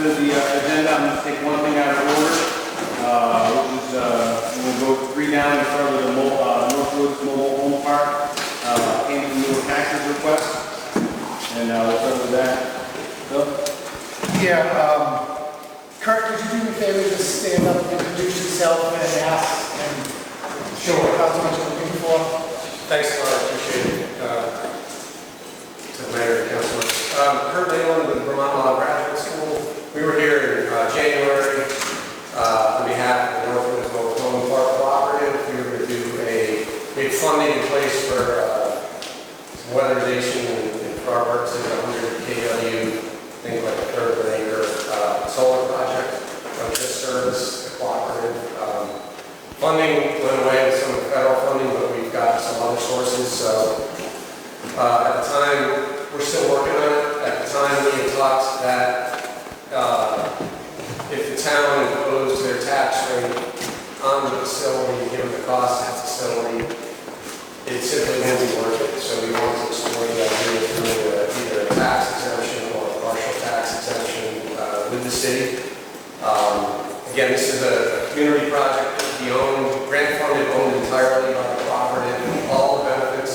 to the agenda, I'm going to take one thing out of order, which is we'll go 3 down and start with the Northwoods Mobile Home Park, payment of new taxes request, and we'll start with that. Bill? Yeah, Kurt, could you do me a favor, just stand up and introduce yourself and ask and show what customers are looking for? Thanks, I appreciate it. To the mayor and councilors. Kurt Leyland with Vermont Law Graduate School. We were here in January on behalf of the Northwoods Mobile Home Park Cooperative. We were going to do a big funding in place for some weatherization and for our purposes, 100 kW, things like a third of an acre solar project from this service, the cooperative. Funding went away with some of the federal funding, but we've got some other sources. So at the time, we're still working on it. At the time, we had talked that if the town imposed their tax rate on the facility, given the cost of the facility, it simply wouldn't be worth it. So we wanted to explore the idea of doing either a tax exemption or a partial tax exemption with the city. Again, this is a community project to be owned, grant funded, owned entirely by the cooperative. All the benefits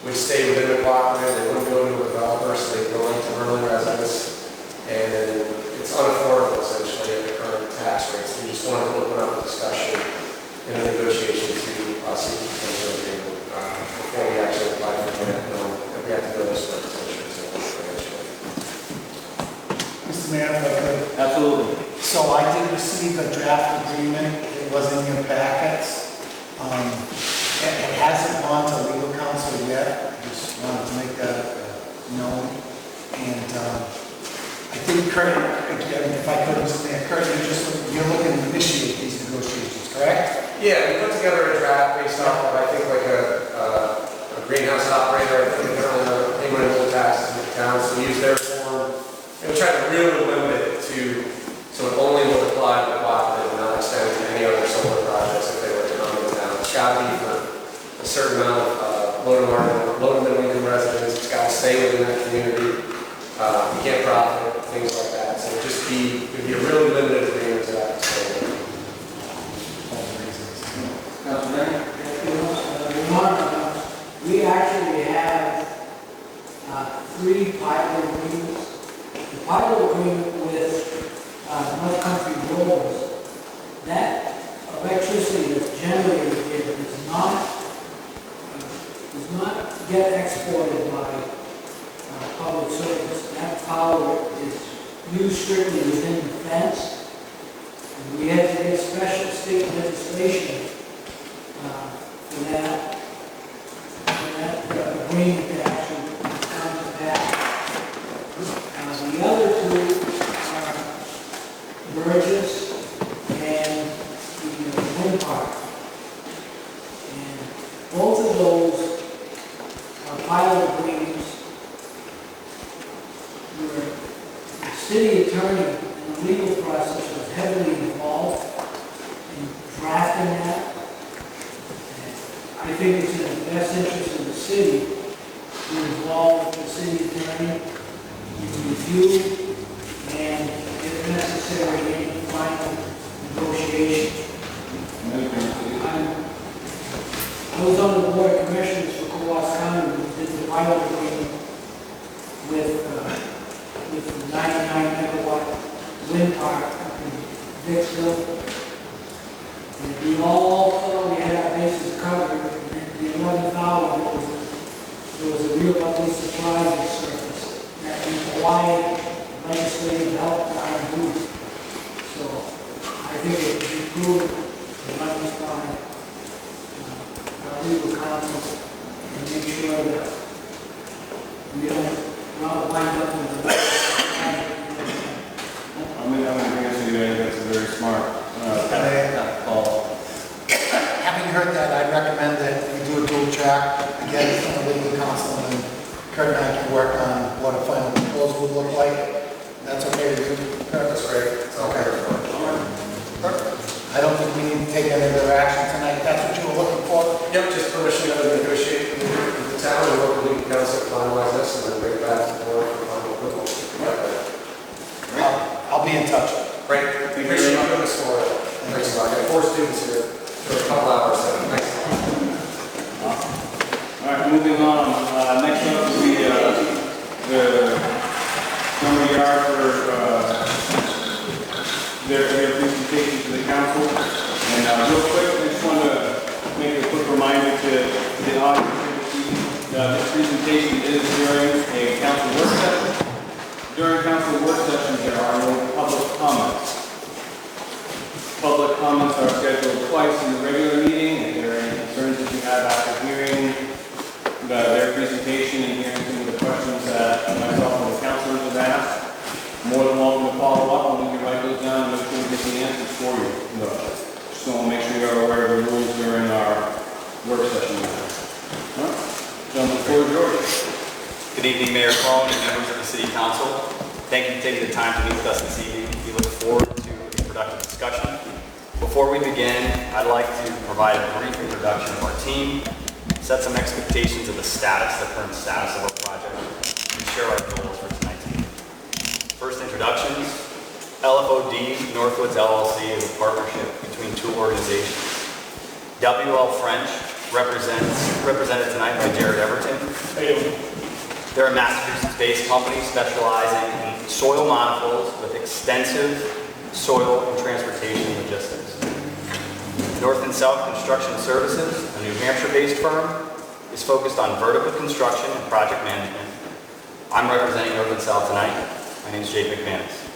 would stay within the cooperative. They wouldn't go to a developer, so they go into Berlin residents. And it's unaffordable essentially at the current tax rates. We just wanted to open up a discussion in a negotiation to see if we can do anything before we actually apply for the grant. We have to go this way potentially. Mr. Mayor, if I could. Absolutely. So I did receive a draft agreement. It was in your packets. It hasn't gone to legal counsel yet. I just wanted to make that known. And I think, Kurt, again, if I could, Mr. Mayor, Kurt, you're looking to initiate these negotiations, correct? Yeah, we put together a draft based off of, I think, like a greenhouse operator. I think they're on the payment of taxes in the town, so we use their form. And we try to really limit it to, so it only will apply to the cooperative and not extend to any other solar projects if they were to come into town. It's got to be for a certain amount of low to middle income residents. It's got to stay within that community. You can't profit, things like that. So it'd be a really limited agreement to that facility. We actually have 3 pilot agreements. The pilot agreement with North Country Roads, that electricity that's generated here does not get exported by public service. That power is used strictly within the fence. And we had to get special state legislation for that agreement to actually come to pass. The other 2 are Burgess and the wind park. And both of those are pilot agreements where the city attorney in the legal process was heavily involved in drafting that. I think it's in the best interest of the city to involve the city attorney in review and, if necessary, any final negotiation. I was on the board of commissioners for Coos County who did the pilot agreement with the 99 megawatt wind park up in Vicksville. And we all thought we had our bases covered, and the 11th hour, there was a real ugly surprise on the surface that required legislative help to our group. So I think it would be prudent to run this by our legal counsel and make sure that we don't wind up with the I'm going to bring us to you. That's very smart. Call. Having heard that, I recommend that we do a dual track, again, from the legal counsel, and Kurt and I can work on what a final proposal would look like. That's okay with you, Kurt? That's great. It's all Okay. Perfect. I don't think we need to take any other action tonight. That's what you were looking for? Yep, just permission to negotiate with the town and local legal counsel to finalize this and then bring it back to the board for final approval. I'll be in touch. Great. Appreciate you doing this for us. Thanks a lot. I got 4 students here for a couple hours, so thanks a lot. All right, moving on. Next up will be the Dummer Yard for their presentation to the council. And real quick, I just want to make a quick reminder to the audience that this presentation is during a council work session. During council work sessions, there are no public comments. Public comments are scheduled twice in the regular meeting. If there are any concerns that you have after hearing their presentation and hearing some of the questions that myself and the councilors have asked, more than welcome to follow up, and we can write those down and make sure we get the answers for you. Just want to make sure you're aware of the rules during our work session. Gentlemen, the floor is yours. Good evening, Mayor Collin and members of the City Council. Thank you for taking the time to meet with us this evening. We look forward to a productive discussion. Before we begin, I'd like to provide a brief introduction of our team, set some expectations of the current status of our project, and share our goals for tonight's meeting. First, introductions. LFOD Northwoods LLC is a partnership between 2 organizations. WL French, represented tonight by Jared Everton. They're a Massachusetts-based company specializing in soil manifolds with extensive soil and transportation logistics. North and South Construction Services, a New Hampshire-based firm, is focused on vertical construction and project management. I'm representing North and South tonight. My name is Jake McManus.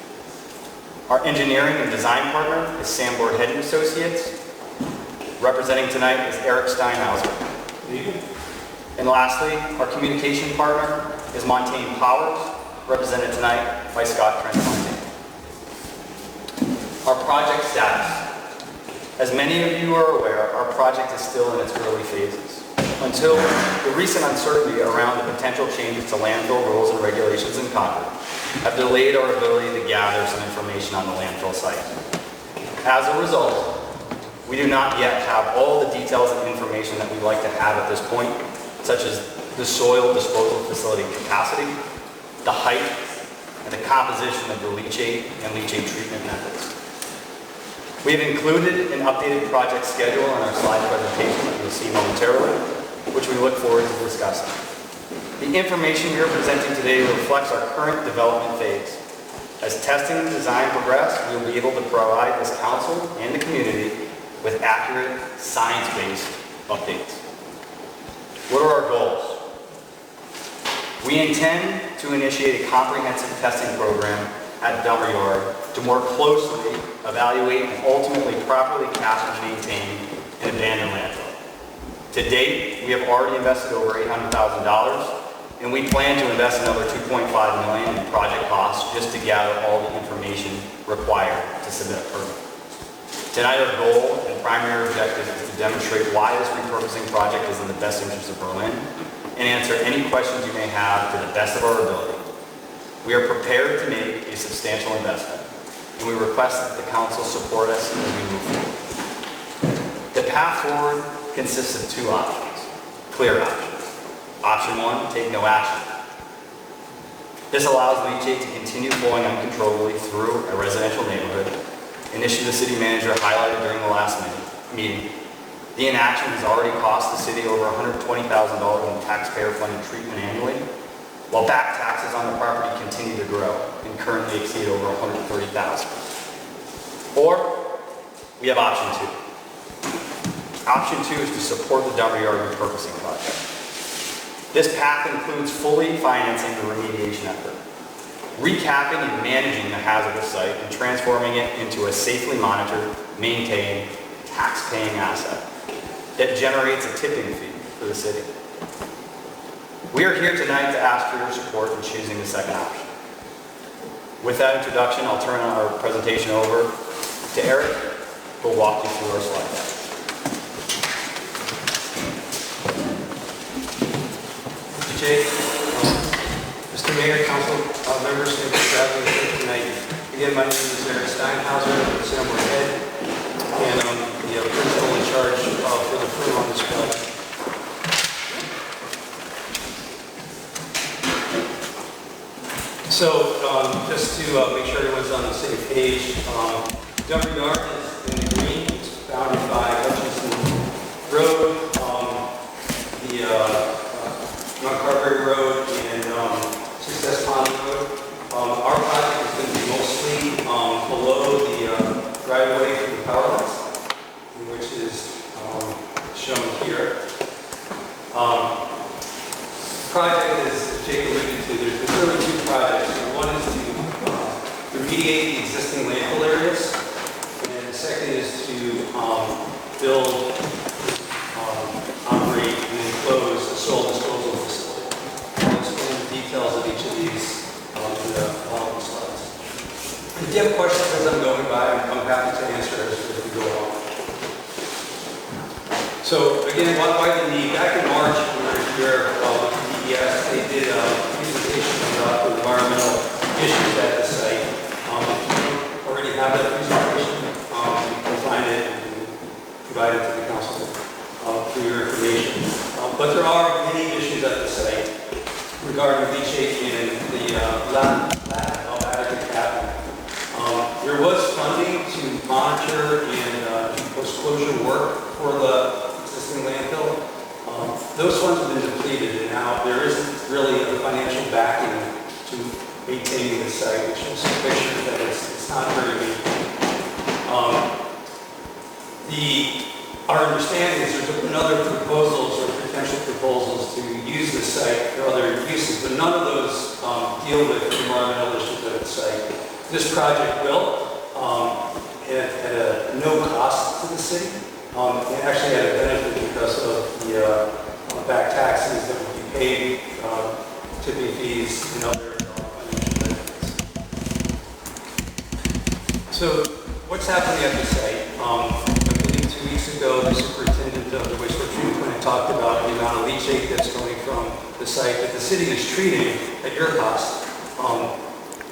Our engineering and design partner is Sanborn Head & Associates. Representing tonight is Eric Steinhauser. And lastly, our communication partner is Montaigne Powers, represented tonight by Scott Trent Montaigne. Our project status. As many of you are aware, our project is still in its early phases. Until the recent uncertainty around the potential changes to landfill rules and regulations in Concord have delayed our ability to gather some information on the landfill site. As a result, we do not yet have all the details and information that we'd like to have at this point, such as the soil disposal facility capacity, the height, and the composition of the leachate and leachate treatment methods. We have included an updated project schedule in our slide presentation that you'll see momentarily, which we look forward to discussing. The information we are presenting today reflects our current development phase. As testing and design progress, we will be able to provide this council and the community with accurate, science-based updates. What are our goals? We intend to initiate a comprehensive testing program at Dummer Yard to more closely evaluate and ultimately properly capture and maintain an abandoned landfill. To date, we have already invested over $800,000, and we plan to invest another $2.5 million in project costs just to gather all the information required to submit a permit. Tonight, our goal and primary objective is to demonstrate why this repurposing project is in the best interest of Berlin and answer any questions you may have to the best of our ability. We are prepared to make a substantial investment, and we request that the council support us as we move forward. The path forward consists of 2 options, clear options. Option 1, take no action. This allows leachate to continue flowing uncontrollably through a residential neighborhood, an issue the city manager highlighted during the last meeting. The inaction has already cost the city over $120,000 in taxpayer-funded treatment annually, while back taxes on the property continue to grow and currently exceed over $130,000. Or we have option 2. Option 2 is to support the Dummer Yard repurposing project. This path includes fully financing the remediation effort, recapping and managing the hazardous site and transforming it into a safely monitored, maintained, tax-paying asset that generates a tipping fee for the city. We are here tonight to ask for your support in choosing the second option. With that introduction, I'll turn our presentation over to Eric, who will walk you through our slide deck. Thank you, Jake. Mr. Mayor, Council members, thank you for having me here tonight. Again, my name is Eric Steinhauser, I'm the Sanborn Head, and I'm the principal in charge for the crew on this project. So, just to make sure everyone's on the same page. Dummer Yard is in the green. It's bounded by Hutchinson Road, the Mount Carberry Road, and Success Pond Road. Our project is going to be mostly below the driveway for the power lines, which is shown here. Project is, as Jake alluded to, there's really two projects. One is to remediate the existing landfill areas, and the second is to build, operate, and enclose a soil disposal facility. I'll explain the details of each of these in the following slides. If you have questions as I'm going by, I'm happy to answer as we go on. So again, why the need? Back in March, we were here with DES. They did a presentation about the environmental issues at the site. If you already have that presentation, you can find it and provide it to the council for your information. But there are many issues at the site regarding leachate and the lack of adequate capping. There was funding to monitor and post-closure work for the existing landfill. Those funds have been depleted, and now there isn't really a financial backing to maintaining the site, which is a picture that it's not very good. Our understanding is there's been other proposals or potential proposals to use the site for other uses, but none of those deal with environmental issues at the site. This project will, at a no cost to the city. It actually had a benefit because of the back taxes that would be paid, tipping fees, and other financial benefits. So what's happening at the site? I believe 2 weeks ago, the superintendent of the wastewater treatment plant talked about the amount of leachate that's going from the site that the city is treating at your cost.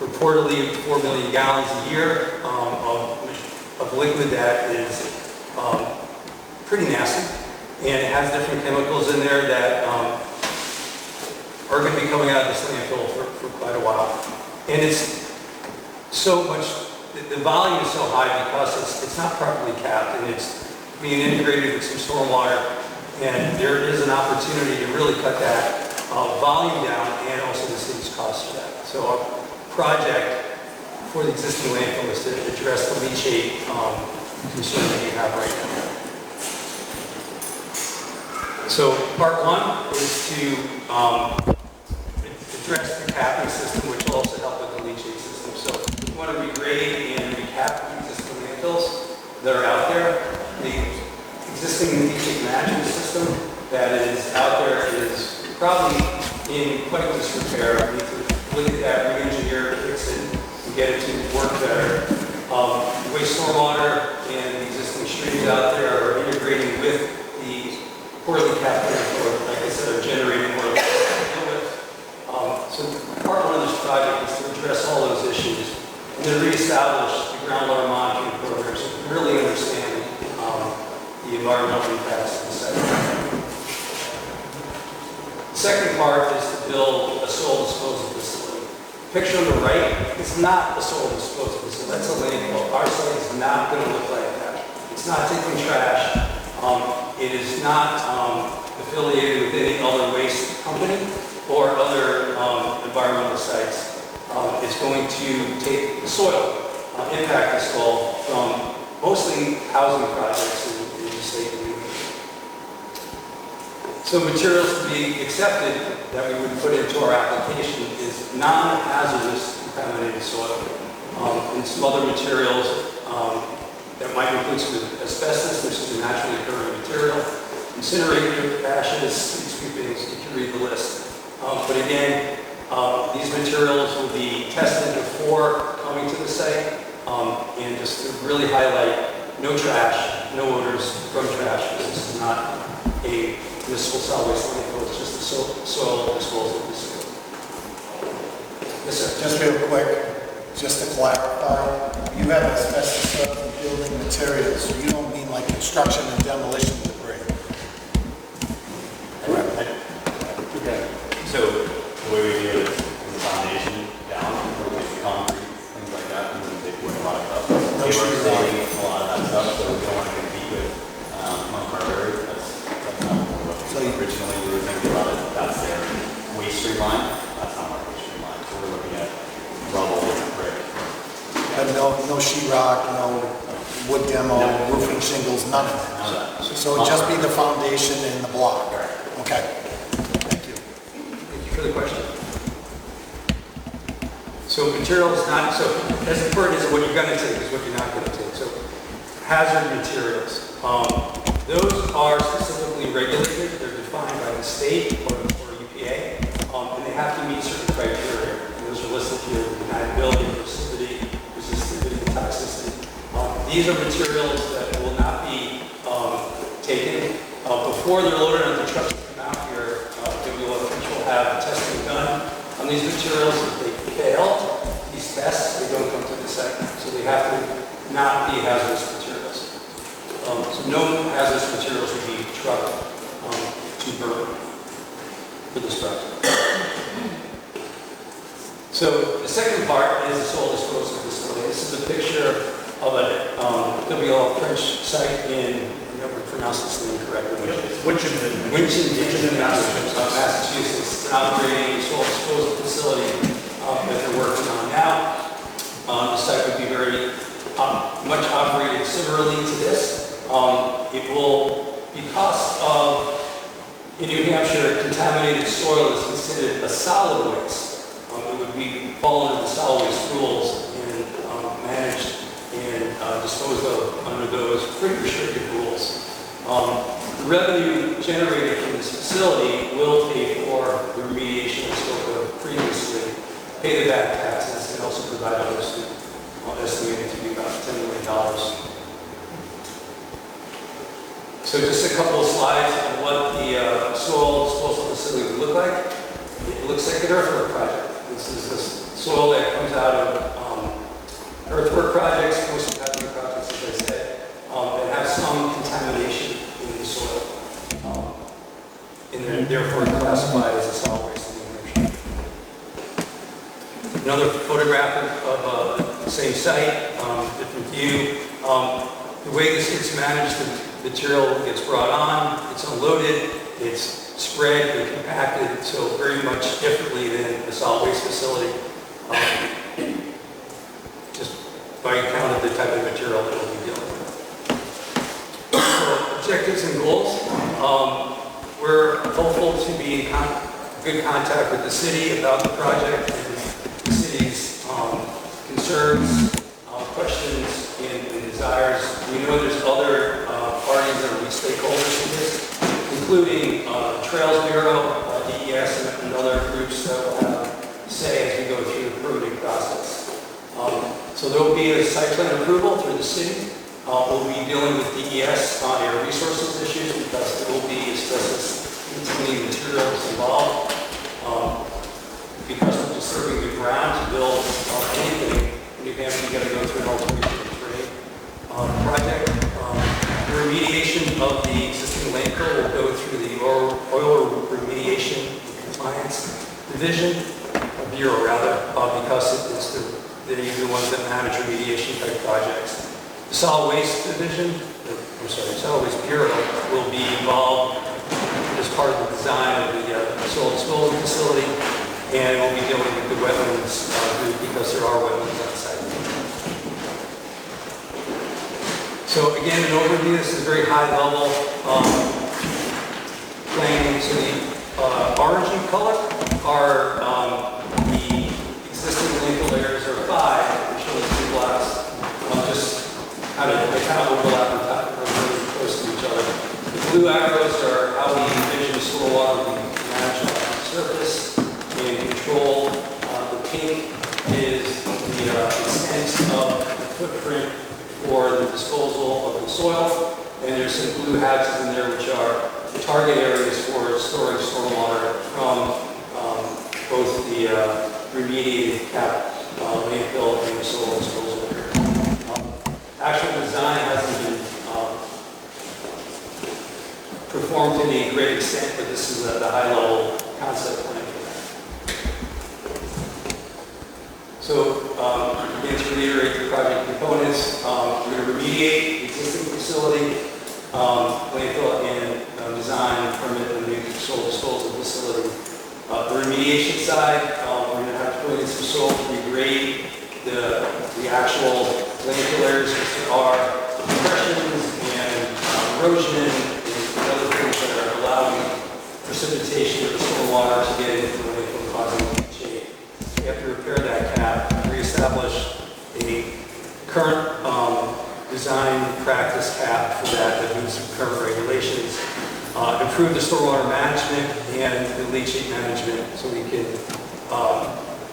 Reportedly 4 million gallons a year of liquid that is pretty nasty, and it has different chemicals in there that are going to be coming out of this landfill for quite a while. And it's so much, the volume is so high because it's not properly capped, and it's being integrated with some stormwater, and there is an opportunity to really cut that volume down and also the city's cost for that. So our project for the existing landfill is to address the leachate concern that you have right now. So part one is to address the capping system, which will also help with the leachate system. So we want to regrade and recap the existing landfills that are out there. The existing leachate management system that is out there is probably in quite disrepair. We need to look at that, re-engineer, fix it, and get it to work better. Waste stormwater and the existing streams out there are integrating with the poorly capped landfill, like I said, are generating more to deal with. So part one of this project is to address all those issues and then reestablish the groundwater monitoring program so we can really understand the environmental impacts of the site. The second part is to build a soil disposal facility. Picture on the right, it's not a soil disposal facility, that's a landfill. Our site is not going to look like that. It's not taking trash. It is not affiliated with any other waste company or other environmental sites. It's going to take the soil, impact the soil from mostly housing projects in the state of New York. So materials to be accepted that we would put into our application is non-hazardous contaminated soil. And some other materials that might include some asbestos, which is a naturally occurring material, incinerator ashes, these few things, you can read the list. But again, these materials will be tested before coming to the site, and just to really highlight no trash, no odors from trash. This is not a municipal solid waste landfill, it's just a soil disposal facility. Yes, sir. Just real quick, just to clarify, you have asbestos stuff in building materials, so you don't mean like construction and demolition debris. Okay. So the way we do it is from the foundation down, with the concrete, and They were sheetrock. saving a lot of that stuff, so we don't want to compete with Mount Carberry. That's not what So you- originally we were thinking about it. That's their waste stream line. That's not our waste stream line. So we're looking at rubble and brick. But no sheetrock, no wood demo, roofing shingles, none of None of that. that. So it'd just be the foundation and the block? Okay. Thank you. Thank you for the question. So materials not, so as important as what you're going to take is what you're not going to take. So hazard materials. Those are specifically regulated. They're defined by the state or EPA, and they have to meet certain criteria. And those are listed here: deniability, resistivity, toxicity. These are materials that will not be taken before they're loaded on the truck to come out here. We'll have testing done on these materials. If they fail these tests, they don't come to the site. So they have to not be hazardous materials. So no hazardous materials would be trucked to burn for this project. So the second part is the soil disposal facility. This is a picture of a WL French site in, I never pronounced this name correctly, Winchton, Massachusetts. It's an operating soil disposal facility that they're working on now. The site would be very much operated similarly to this. It will, because of, in New Hampshire, contaminated soil is considered a solid waste. It would be fall under the solid waste rules and managed and disposed of under those pretty restricted rules. The revenue generated from this facility will pay for the remediation that spoke of previously, pay the back taxes, and also provide others estimated to be about $10 million. So just a couple of slides on what the soil disposal facility would look like. It looks like an earthwork project. This is the soil that comes out of earthwork projects, post-hazard projects, as I said, that have some contamination in the soil. And they're therefore classified as a solid waste in New Hampshire. Another photograph of the same site, different view. The way this gets managed, the material gets brought on, it's unloaded, it's spread and compacted, so very much differently than the solid waste facility, just by account of the type of material that we'll be dealing with. So, objectives and goals. We're hopeful to be in good contact with the city about the project and the city's concerns, questions, and desires. We know there's other parties that will be stakeholders in this, including Trails Bureau, DES, and other groups that will have say as we go through the permitting process. So there will be a site plan approval through the city. We'll be dealing with DES on air resources issues because there will be asbestos-containing materials involved. Because we're disturbing the ground to build anything, in New Hampshire, you've got to go through an alteration of terrain project. The remediation of the existing landfill will go through the oil remediation and compliance division, bureau rather, because they're the ones that manage remediation type projects. The solid waste division, solid waste bureau will be involved as part of the design of the soil disposal facility, and we'll be dealing with the wetlands group because there are wetlands on site. So again, an overview. This is very high level planning. So the orange in color are the existing landfill areas. There are 5, which show the 2 blocks. Just they kind of overlap on top, they're really close to each other. The blue arrows are how we envision soil water being managed on the surface and controlled. The pink is the extent of the footprint for the disposal of the soil, and there's some blue hatches in there which are target areas for storing stormwater from both the remediated cap landfill and the soil disposal area. Actual design hasn't been performed to any great extent, but this is the high-level concept plan for that. So, again, to reiterate the project components, remediate the existing facility, landfill, and design, permit, and new soil disposal facility. The remediation side, we're going to have to put in some soil to regrade the actual landfill areas, because there are depressions and erosion and other things that are allowing precipitation of the stormwater to get into the landfill, causing leachate. We have to repair that cap, reestablish a current design practice cap for that meets current regulations, improve the stormwater management and the leachate management, so we can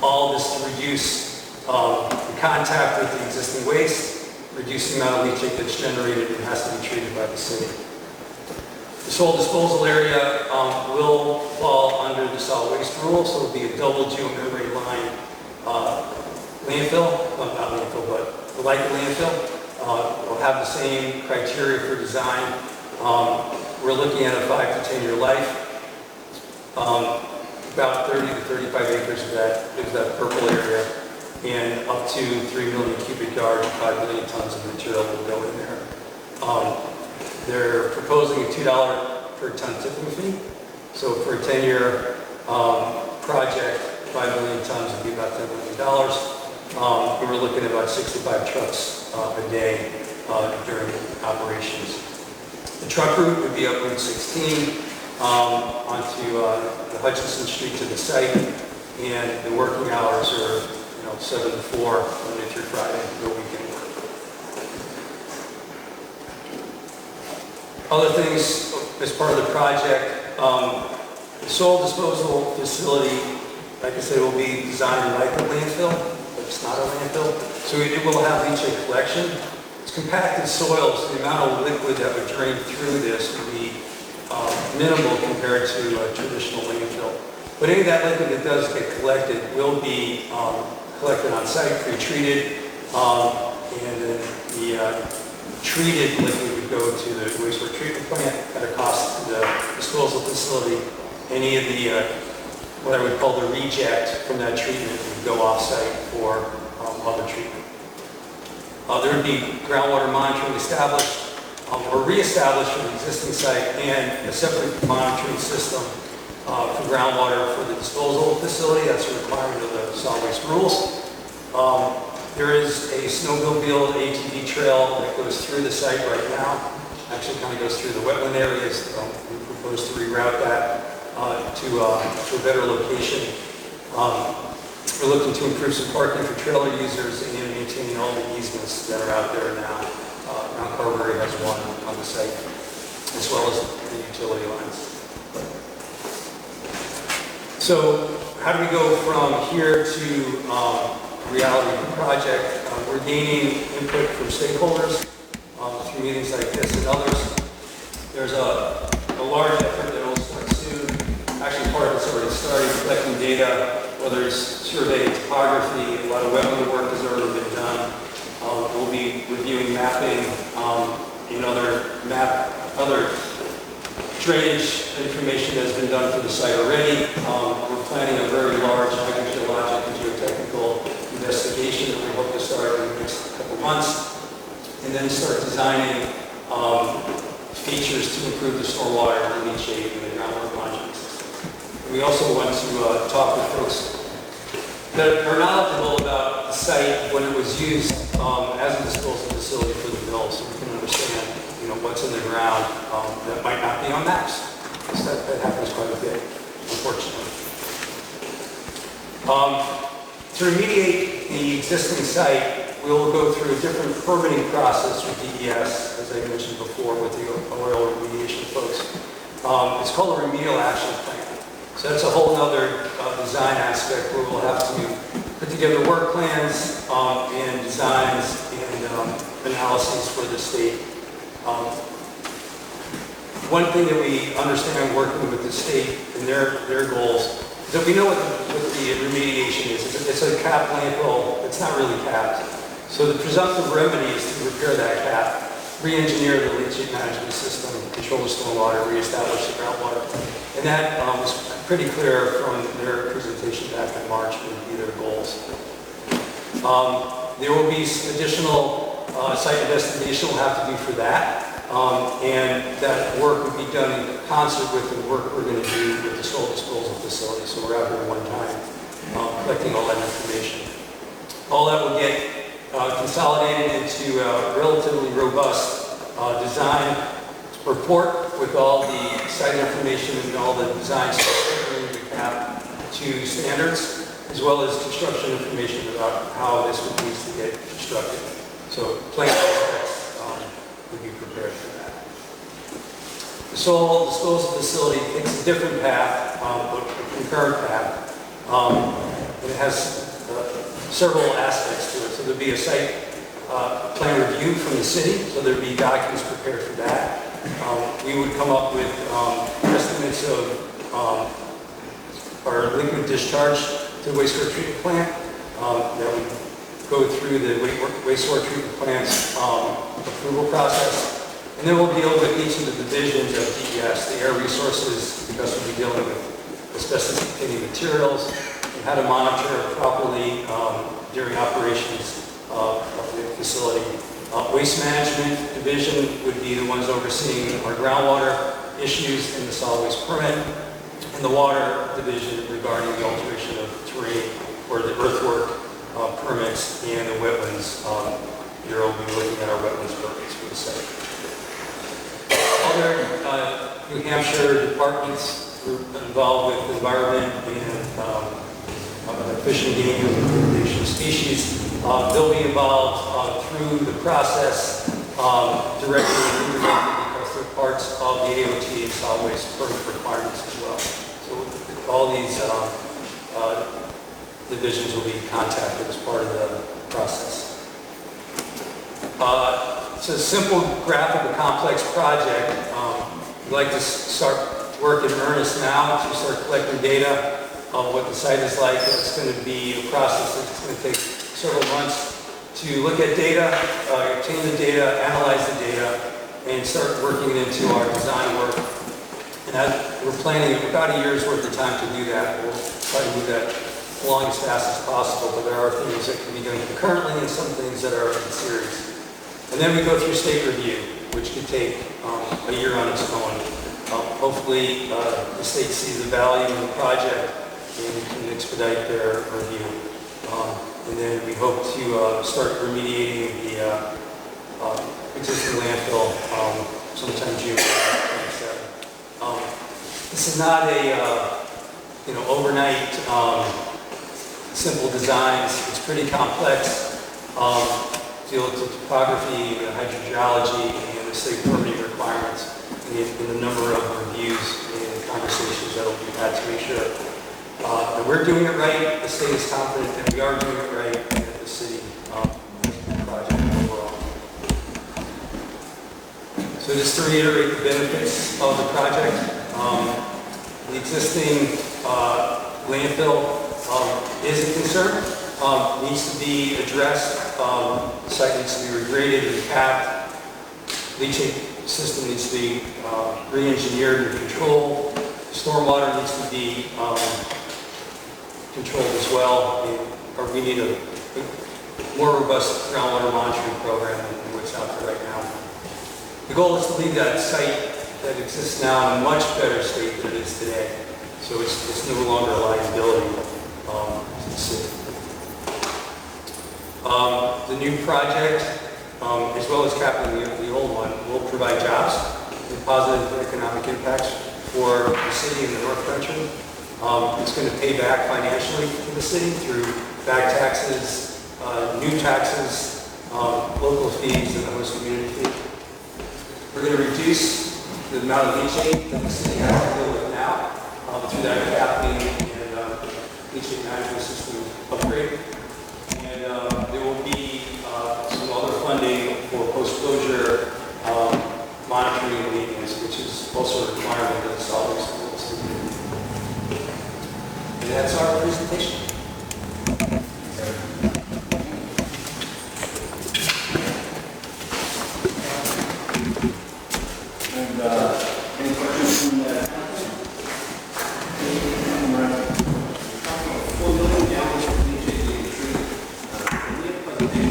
all this to reduce the contact with the existing waste, reduce the amount of leachate that's generated and has to be treated by the city. The soil disposal area will fall under the solid waste rule, so it'll be a double geomembrane line landfill, well, not landfill, but like a landfill. We'll have the same criteria for design. We're looking at a 5 to 10 year life. About 30 to 35 acres of that is that purple area, and up to 3 million cubic yards, 5 million tons of material will go in there. They're proposing a $2 per ton tipping fee. So for a 10-year project, 5 million tons would be about $10 million. We were looking at about 65 trucks a day during operations. The truck route would be up Route 16 onto the Hutchinson Street to the site, and the working hours are 7 to 4 Monday through Friday, no weekend work. Other things as part of the project, the soil disposal facility, like I said, will be designed like a landfill, but it's not a landfill. So it will have leachate collection. It's compacted soil, so the amount of liquid that would drain through this would be minimal compared to a traditional landfill. But any of that liquid that does get collected will be collected on site, pre-treated, and then the treated liquid would go to the wastewater treatment plant at a cost to the disposal facility. Any of the, what I would call the reject from that treatment would go off-site for other treatment. There would be groundwater monitoring established or re-established for the existing site, and a separate monitoring system for groundwater for the disposal facility. That's a requirement of the solid waste rules. There is a snowmobile ATV trail that goes through the site right now. Actually kind of goes through the wetland areas. We propose to reroute that to a better location. We're looking to improve some parking for trailer users and maintaining all the easements that are out there now. Mount Carberry has one on the site, as well as the utility lines. So how do we go from here to reality of the project? We're gaining input from stakeholders through meetings like this and others. There's a large effort that will start soon. Actually, part of it's already started, collecting data, whether it's survey, topography, a lot of wetland work has already been done. We'll be reviewing mapping and other drainage information that's been done for the site already. We're planning a very large hydrogeologic and geotechnical investigation that we hope to start in the next couple months, and then start designing features to improve the stormwater, the leachate, and the groundwater monitoring system. And we also want to talk with folks that are knowledgeable about the site when it was used as a disposal facility for the mill, so we can understand what's in the ground that might not be on maps. That happens quite a bit, unfortunately. To remediate the existing site, we will go through a different permitting process with DES, as I mentioned before, with the oil remediation folks. It's called a remedial action plan. So that's a whole other design aspect where we'll have to put together work plans and designs and analyses for the state. One thing that we understand working with the state and their goals is that we know what the remediation is. It's a capped landfill. It's not really capped. So the presumptive remedy is to repair that cap, re-engineer the leachate management system, control the stormwater, re-establish the groundwater. And that was pretty clear from their presentation back in March would be their goals. There will be additional site investigation will have to do for that. And that work would be done in concert with the work we're going to do with the soil disposal facility. So we're out here one time collecting all that information. All that will get consolidated into a relatively robust design report with all the site information and all the design specifications we have to standards, as well as construction information about how this would need to get constructed. So plan aspects would be prepared for that. The soil disposal facility takes a different path, but a concurrent path. And it has several aspects to it. So there'll be a site plan review from the city, so there'll be documents prepared for that. We would come up with estimates of our liquid discharge to the wastewater treatment plant. That would go through the wastewater treatment plant's approval process. And then we'll deal with each of the divisions of DES, the air resources, because we'll be dealing with asbestos-containing materials, and how to monitor properly during operations of the facility. Waste management division would be the ones overseeing our groundwater issues and the solid waste permit, and the water division regarding the alteration of terrain or the earthwork permits and the wetlands. Here we'll be looking at our wetlands permits for the site. Other New Hampshire departments were involved with environment and fish and game and invasive species. They'll be involved through the process directly and indirectly because they're parts of the AOT and solid waste permit requirements as well. So all these divisions will be contacted as part of the process. It's a simple graph of a complex project. We'd like to start work in earnest now to start collecting data on what the site is like. It's going to be a process that's going to take several months to look at data, obtain the data, analyze the data, and start working it into our design work. And we're planning about a year's worth of time to do that. We'll try to move that along as fast as possible, but there are things that can be done concurrently and some things that are in series. And then we go through state review, which could take a year on its own. Hopefully, the state sees the value in the project and can expedite their review. And then we hope to start remediating the existing landfill sometime June 27. This is not a overnight simple designs. It's pretty complex. Deal with the topography, the hydrogeology, and the state permitting requirements, and the number of reviews and conversations that will be had to make sure that we're doing it right. The state is confident that we are doing it right, and that the city project overall. So just to reiterate the benefits of the project, the existing landfill is a concern. Needs to be addressed. The site needs to be regraded and capped. Leachate system needs to be re-engineered and controlled. Stormwater needs to be controlled as well. Or we need a more robust groundwater monitoring program than what's out there right now. The goal is to leave that site that exists now in a much better state than it is today. So it's no longer a liability to the city. The new project, as well as capping the old one, will provide jobs and positive economic impacts for the city and the North Country. It's going to pay back financially to the city through back taxes, new taxes, local fees, and the host community fee. We're going to reduce the amount of leachate that the city has to deal with now through that capping and leachate management system upgrade. And there will be some other funding for post-closure monitoring and maintenance, which is also a requirement of the solid waste facility. And that's our presentation. And any questions from the council? $4 million for leachate being treated. We have a presentation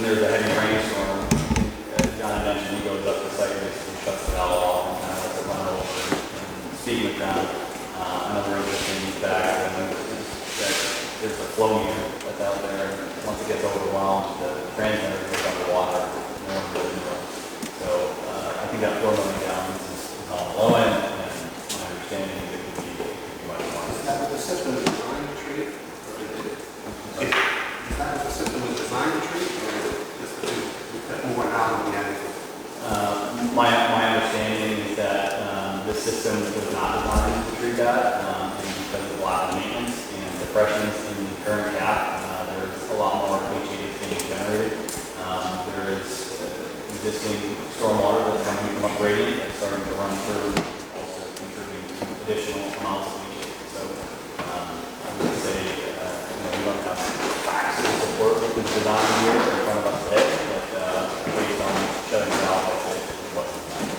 there's a heavy rainstorm, as John mentioned, he goes up the site and basically shuts the valve off and kind of lets it run over. And speaking with John, another interesting fact that there's a flow meter that's out there, and once it gets overwhelmed, the transmitter goes underwater. No one really knows. So I think that 4 million gallons is on the low end, and my understanding is it could be much more. Is that what the system is designed to treat? Or is that what the system is designed to treat? Or is it just to put more down than the other? My understanding is that this system was not designed to treat that, and because of a lot of maintenance and depressions in the current cap, there's a lot more leachate being generated. There is existing stormwater that's coming from upgrading that's starting to run through, also contributing to additional amounts of leachate. So I would say we don't have facts to support what the design here in front of us today, but based on shutting it off, I say it wasn't designed.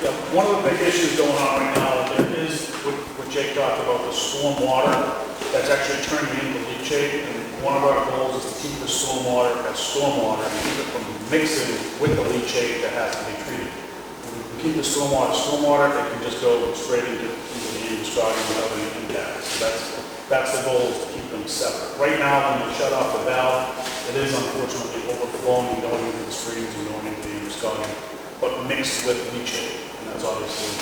Yeah, one of the big issues going on right now, there is what Jake talked about, the storm water that's actually turning into leachate. And one of our goals is to keep the storm water as storm water and keep it from mixing with the leachate that has to be treated. If we keep the storm water, it can just go straight into the Industrogan without any impact. So that's the goal, is to keep them separate. Right now, when you shut off the valve, it is unfortunately overflowing and going into the streams and going into the Industrogan, but mixed with leachate. And that's obviously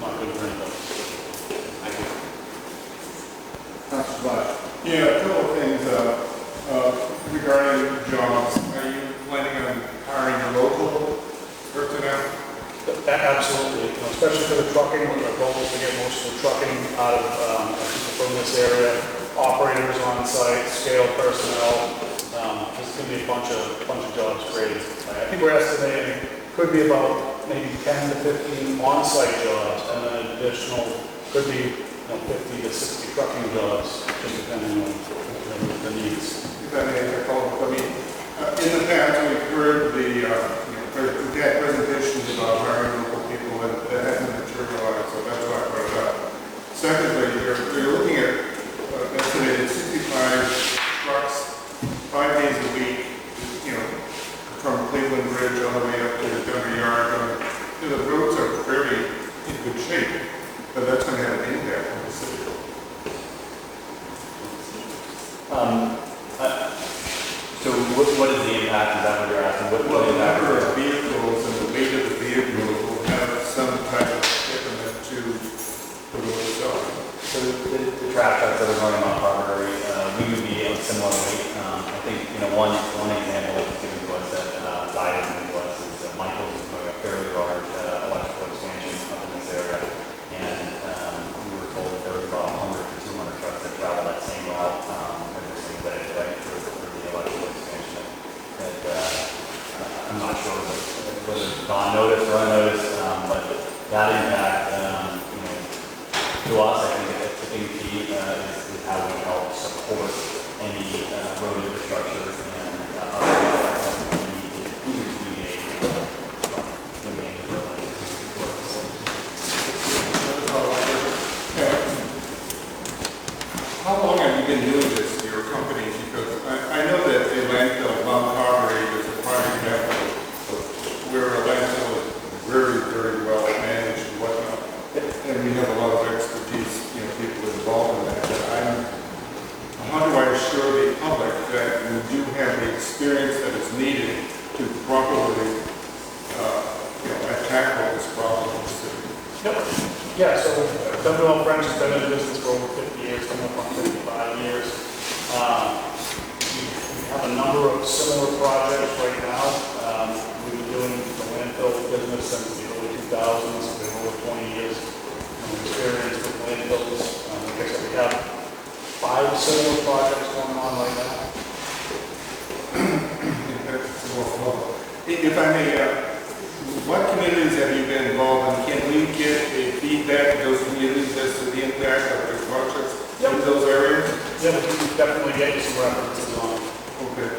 not good for anybody. Thank you. Yeah, a couple of things regarding jobs. Are you planning on hiring local personnel? Absolutely, especially for the trucking, our goal is to get most of the trucking out of people from this area, operators on site, scale personnel. There's going to be a bunch of jobs created. I think we're estimating could be about maybe 10 to 15 on-site jobs, and then an additional could be 50 to 60 trucking jobs, just depending on the needs. If I may, in the past, we've heard we've had presentations about hiring local people, and that hasn't materialized, so that's why I brought it up. Secondly, you're looking at estimated 65 trucks, 5 days a week, from Cleveland Bridge all the way up to the Dummer Yard. The roads are very in good shape, but that's going to have an impact on the city. So what is the impact? Is that what you're asking? What The impact? number of vehicles and the weight of the vehicles will have some type of detriment to the road itself. So the track trucks that are running on Harbury, we would be a similar weight. I think, one example that was given to us that Diet was is that Michael's is doing a fairly large electrical expansion up in this area. And we were told that there was about 100 to 200 trucks that travel that same route every single day, right, for the electrical expansion. That I'm not sure whether it's on notice or unnoticed, but that impact, to us, I think the big key is how we help support any road infrastructure and other How long have you been doing this, your company? Because I know that the landfill, Mount Carberry, is a prime example of where a landfill is very, very well managed and whatnot. And we have a lot of expertise, people involved in that. How do I assure the public that we do have the experience that is needed to properly, tackle this problem in the city? Yep. Yeah, so W.L. French has been in business for over 50 years, coming up on 55 years. We have a number of similar projects right now. We've been doing the landfill business since the early 2000s. We have over 20 years of experience with landfills. Like I said, we have 5 similar projects going on right now. If I may, what communities have you been involved in? Can we get a feedback of those communities as to the impact of the projects in those areas? Yeah, we can definitely get you some references on it. Okay.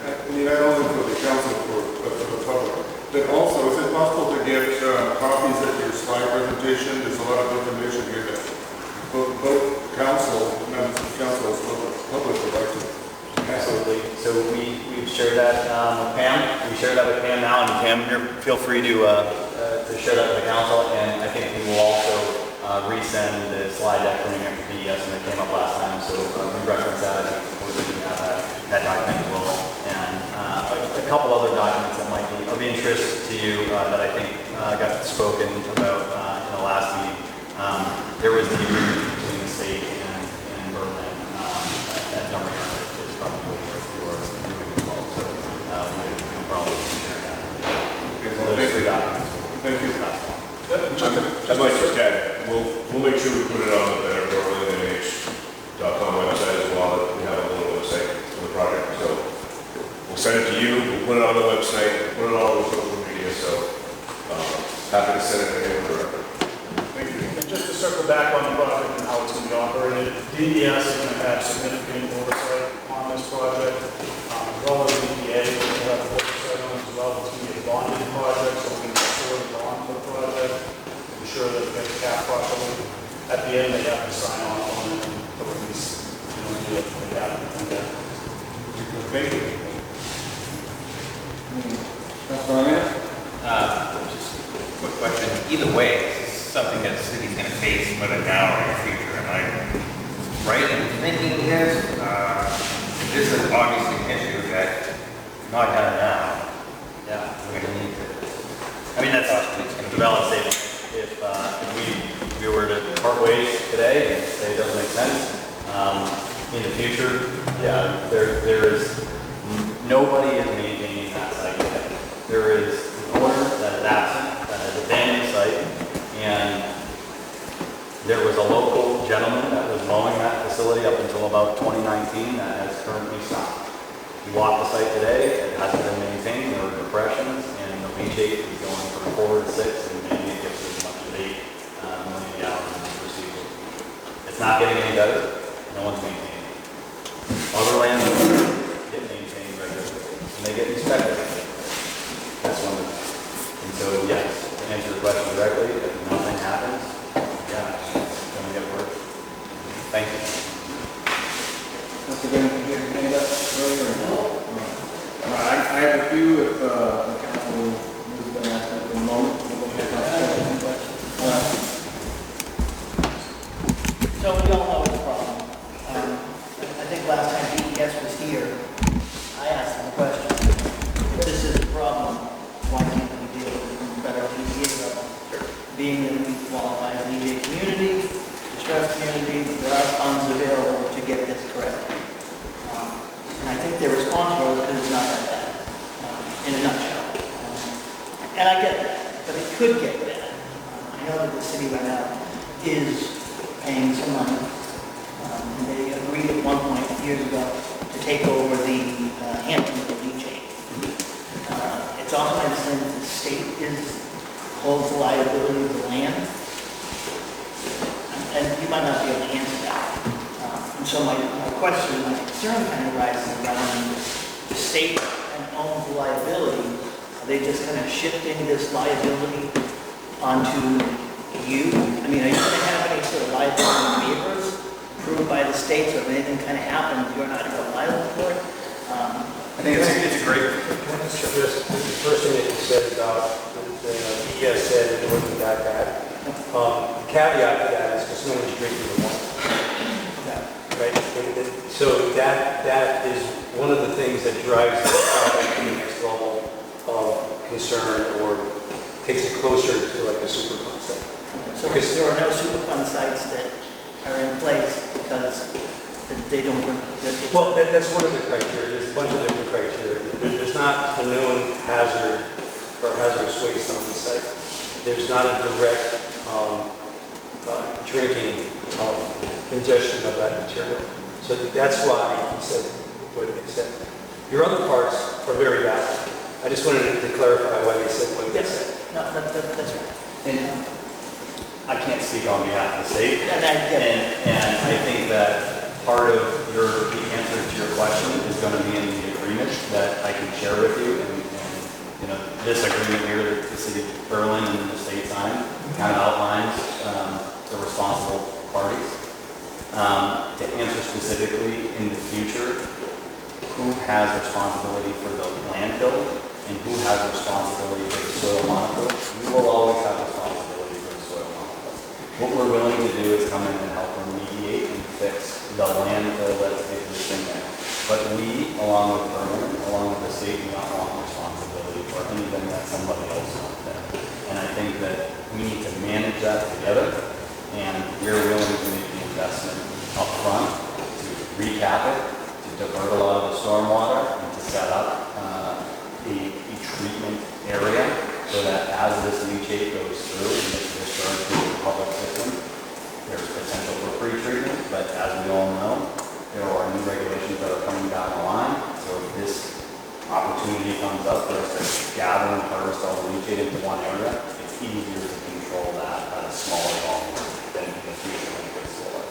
Not only for the council, but for the public. But also, is it possible to get copies of your slide presentation? There's a lot of information here that both council, members of council, as well as the public would like to Absolutely. So we've shared that with Pam. We shared that with Pam now, and Pam, feel free to share that with the council. And I think we will also resend the slide deck from your PDS when it came up last time. So we reference that. I think we can have that document as well. And a couple other documents that might be of interest to you that I think got spoken about in the last meeting. There was the agreement between the state and Berlin at Dummer Yard is probably worth your doing as well. So we can probably share that. So those three documents. Thank you. I might just add, we'll make sure we put it on the BerlinNH.com website as well. We have a little website for the project, so we'll send it to you. We'll put it on the website, put it all over social media. So happy to send it to anyone directly. Thank you. And just to circle back on the project and how it's going to be operated, DES is going to have significant oversight on this project, as well as EPA will have oversight on it as well. It's going to be a bonded project, so we can restore the bond for the project, ensure that it gets capped properly. At the end, they have to sign off on it and the release, do it for the cap. Thank you. Councilor Ryan? Just a quick question. Either way, this is something that the city's going to face whether now or in the future. Am I right in thinking this? This is obviously an issue that not done now. Yeah. We're going to need to. I mean, that's a valid statement. If we were to part ways today and say it doesn't make sense, in the future, yeah, there is nobody is maintaining that site today. There is an owner that is absent, that has abandoned the site, and there was a local gentleman that was mowing that facility up until about 2019 that has currently stopped. You walk the site today, it hasn't been maintained, there are depressions, and the leachate is going from 4 to 6, and maybe it gets as much as 8 million gallons per season. It's not getting any better, no one's maintaining it. Other landowners get maintained regularly, and they get inspected. That's one of them. And so, yes, to answer the question directly, if nothing happens, yeah, it's going to get worse. Thank you. Mr. Bennett, did you have any of that earlier? No. I have a few if the council is going to ask at the moment. So we all know the problem. I think last time DES was here, I asked them a question. If this is a problem, why can't we deal with it from better DEA level? Being that we qualify as an EJ community, distressed community, there are funds available to get this correct. And I think their response was because it's not that bad, in a nutshell. And I get that, but it could get bad. I know that the city right now is paying some money. And they agreed at one point years ago to take over the handling of the leachate. It's also my understanding that the state holds the liability of the land. And you might not be able to answer that. And so my question, my concern kind of arises around the state and owns the liability. Are they just kind of shifting this liability onto you? I mean, are you going to have any sort of liability waivers approved by the state, so if anything kind of happens, you're not liable for it? I think it's a great. Can I suggest the first thing that you said about the DES said it wasn't that bad. The caveat to that is because no one's drinking the water. Right? So that is one of the things that drives the project to the next level of concern or takes it closer to like a super concept. So because there are no Superfund sites that are in place because they don't work. Well, that's one of the criteria. There's a bunch of different criteria. There's not a known hazard or hazardous waste on the site. There's not a direct drinking ingestion of that material. So that's why he said what he said. Your other parts are very valid. I just wanted to clarify why they said what they said. No, that's right. And I can't speak on behalf of the state. And I think that part of the answer to your question is going to be in the agreement that I can share with you. And you know, this agreement here that the city of Berlin and the state signed kind of outlines the responsible parties. To answer specifically in the future, who has responsibility for the landfill and who has responsibility for the soil monitor. We will always have responsibility for the soil monitor. What we're willing to do is come in and help remediate and fix the landfill that's existing there. But we, along with Berlin, along with the state, do not want responsibility for anything that somebody else wants there. And I think that we need to manage that together, and we're willing to make the investment up front to recap it, to divert a lot of the stormwater, and to set up a treatment area so that as this leachate goes through and gets discharged into the public system, there's potential for pre-treatment, but as we all know, there are new regulations that are coming down the line. So if this opportunity comes up for us to gather and harvest all the leachate into one area, it's easier to control that at a smaller volume than in the future when it gets solar.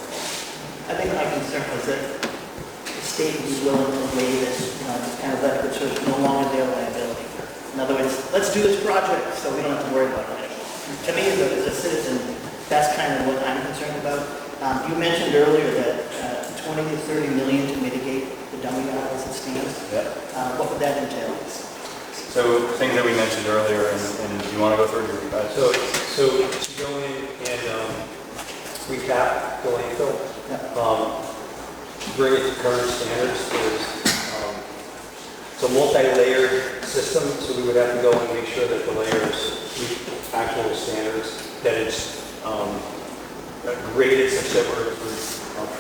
I think my concern was that the state was willing to waive this, just kind of let it, so it's no longer their liability. In other words, let's do this project so we don't have to worry about it anymore. To me, as a citizen, that's kind of what I'm concerned about. You mentioned earlier that 20 to 30 million to mitigate the Dummer Yard as it stands. Yeah. What would that entail? So things that we mentioned earlier, and do you want to go through your guys? So to go in and recap the landfill, bring it to current standards. It's a multi-layered system, so we would have to go and make sure that the layers meet actual standards, that it's graded such that we're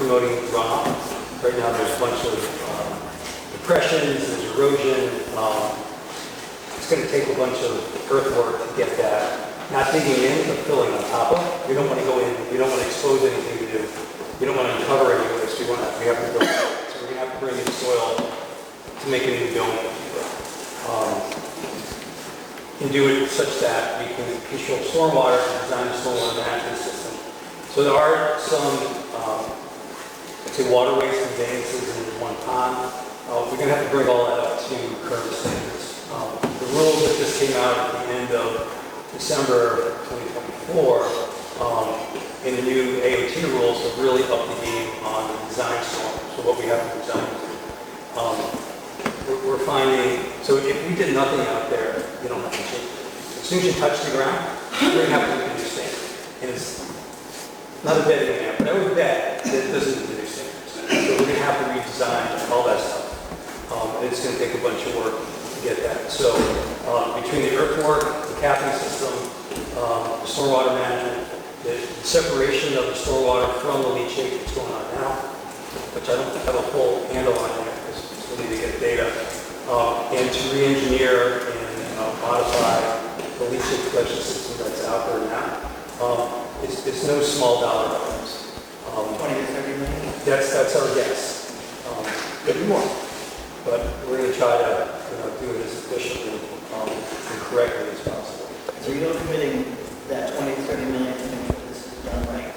promoting runoff. Right now there's a bunch of depressions, there's erosion. It's going to take a bunch of earthwork to get that, not digging in, but filling on top of. We don't want to go in, we don't want to expose anything to do. We don't want to uncover any waste. We have to build. So we're going to have to bring in soil to make a new dome. And do it such that we can control stormwater and design a stormwater management system. So there are some, let's say, waterways conveyances in one pond. We're going to have to bring all that up to current standards. The rules that just came out at the end of December 2024, in the new AOT rules have really upped the game on the design storm. So what we have to design. We're finding, so if we did nothing out there, you don't have to change it. As soon as you touch the ground, we're going to have to do a new standard. And it's not a betting man, but I would bet that it doesn't do new standards. So we're going to have to redesign all that stuff. And it's going to take a bunch of work to get that. So between the earthwork, the capping system, the stormwater management, the separation of the stormwater from the leachate that's going on now, which I don't have a full handle on yet because we still need to get data, and to re-engineer and modify the leachate collection system that's out there now. It's no small dollar items. 20 to 30 million? That's our guess. Maybe more. But we're going to try to do it as efficiently and correctly as possible. So you're committing that 20 to 30 million to make sure this is done right?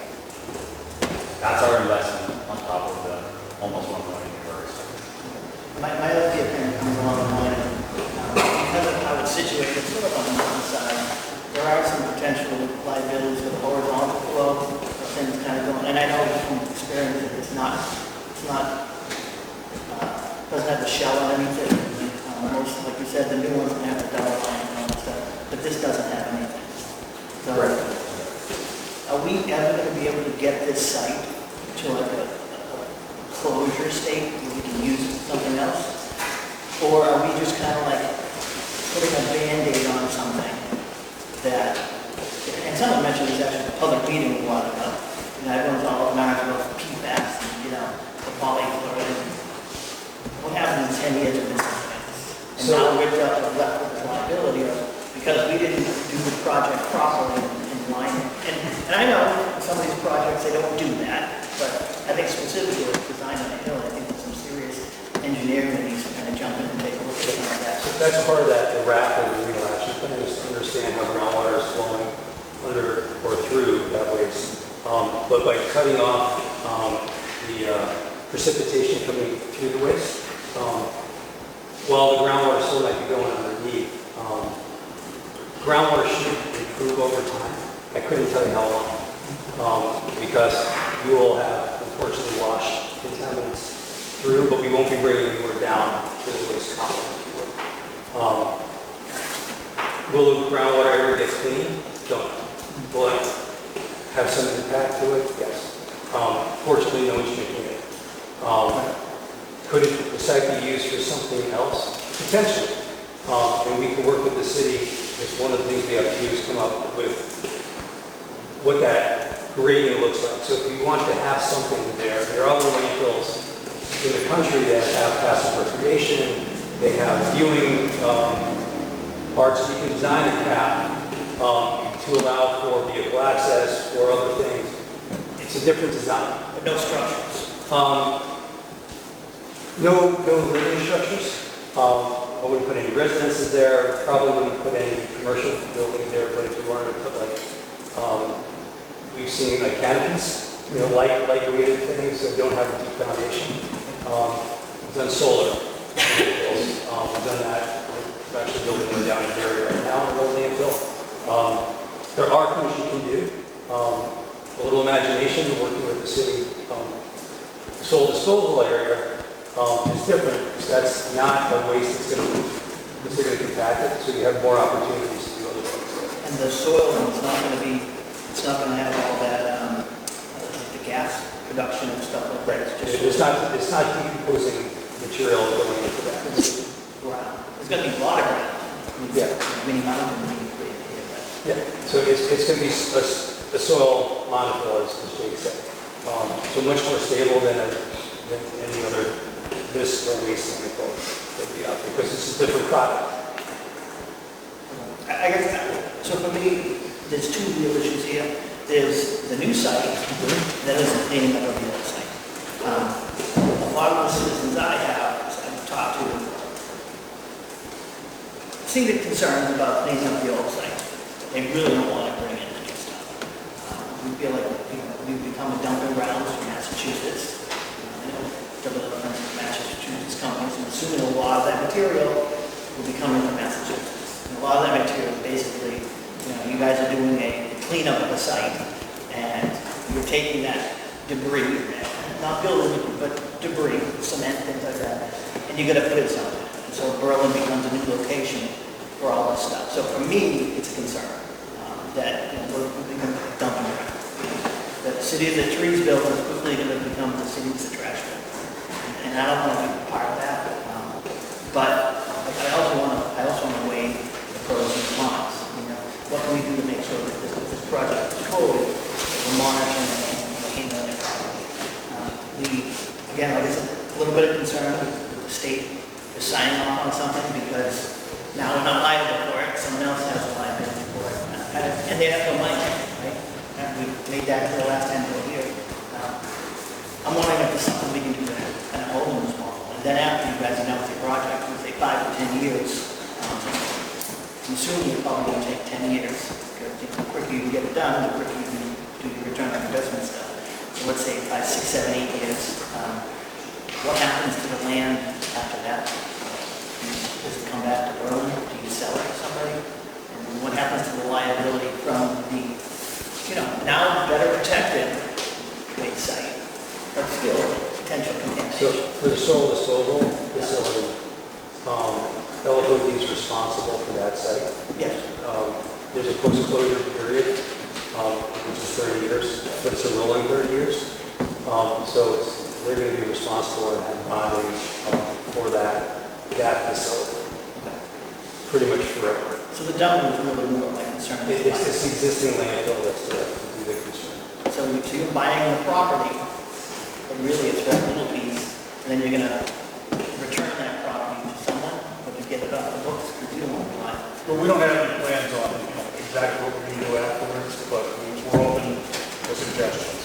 That's our investment on top of the almost 1 million first. My other opinion comes along the line of, because of how it's situated, sort of on the one side, there are some potential liabilities with horizontal flow, things kind of going, and I know from experience that it's not, doesn't have the shell underneath it. Most, like you said, the new ones can have the dollar line and all that stuff, but this doesn't have anything. So, are we ever going to be able to get this site to like a closure state where we can use something else? Or are we just kind of like putting a Band-Aid on something that, and someone mentioned this actually at a public meeting a while ago, everyone's all about PFAS, the polyfluoride. What happens in 10 years of this happens? And So, now we're left with the liability of, because we didn't do the project properly in line. And I know some of these projects, they don't do that, but I think specifically with design on a hill, I think there's some serious engineering that needs to kind of jump in and take a look at some of that. So that's part of that, the RAP and the remedial action plan is to understand how groundwater is flowing under or through that waste. But by cutting off the precipitation coming through the waste, while the groundwater still might be going underneath, groundwater should improve over time. I couldn't tell you how long, because you will have, unfortunately, washed contaminants through, but we won't be bringing anywhere down to the waste column. Will the groundwater ever get clean? Don't know. Will it have some impact to it? Yes. Fortunately, no one's making it. Could the site be used for something else? Potentially. And we can work with the city. It's one of the things we have to do is come up with what that grading looks like. So if you want to have something there are other landfills in the country that have passive recreation. They have viewing parts. You can design a cap to allow for vehicle access or other things. It's a different design. But no structures. No living structures. I wouldn't put any residences there. Probably wouldn't put any commercial buildings there. But if you wanted to put we've seen like canopies, lightweighted things that don't have a deep foundation. We've done solar. We've done that. We're actually building one down in Derry right now in the old landfill. There are things you can do. A little imagination, working with the city soil disposal area is different. That's not a waste that's going to compact it, so you have more opportunities to do other things. And the soil is not going to be, it's not going to have all that, the gas production and stuff like that. It's not decomposing material going into that. Ground. There's going to be a lot of ground. Yeah. Many mountains being created here, but. Yeah, so it's going to be a soil monofill, as Jake said. So much more stable than any other this or waste chemical that would be out there, because it's a different product. I guess, so for me, there's two real issues here. There's the new site, and then there's the cleaning up of the old site. A lot of the citizens I've talked to, see the concerns about cleaning up the old site. They really don't want to bring in the new stuff. We feel like we've become a dumping grounds for Massachusetts. Massachusetts companies, and assuming a lot of that material will be coming from Massachusetts. And a lot of that material, basically, you guys are doing a cleanup of the site, and you're taking that debris, not building, but debris, cement, things like that, and you're going to put it somewhere. And so Berlin becomes a new location for all this stuff. So for me, it's a concern that we're becoming a dumping ground. That the city of the trees built is quickly going to become the city of the trash bin. And I don't want to be part of that, but I also want to weigh the pros and cons. What can we do to make sure that this project is totally monitoring and handling it properly? Again, like I said, a little bit of concern with the state is signing off on something because now we're not liable for it. Someone else has a liability for it, and they have no money, right? And we made that for the last 10 years. I'm wondering if there's something we can do to kind of hold them small. And then after you guys announce your project, it will take 5 to 10 years. I'm assuming it's probably going to take 10 years. Because the quicker you can get it done, the quicker you can do your return on investment stuff. So let's say 5, 6, 7, 8 years. What happens to the land after that? Does it come back to Berlin? Do you sell it to somebody? And what happens to the liability from the, now better protected waste site? But still potential So contamination. for the soil disposal facility, LFOD is responsible for that site. Yes. There's a post-closure period, which is 30 years, but it's a rolling 30 years. So they're going to be responsible and have bonding for that facility, pretty much forever. So the dumping is really more like concern. It's this existing landfill that's the concern. So you're buying the property, but really it's that little piece, and then you're gonna return that property to someone, or to get it off the books, because you don't want to buy it. Well, we don't have any plans on exactly what we're going to do afterwards, but we're open for suggestions.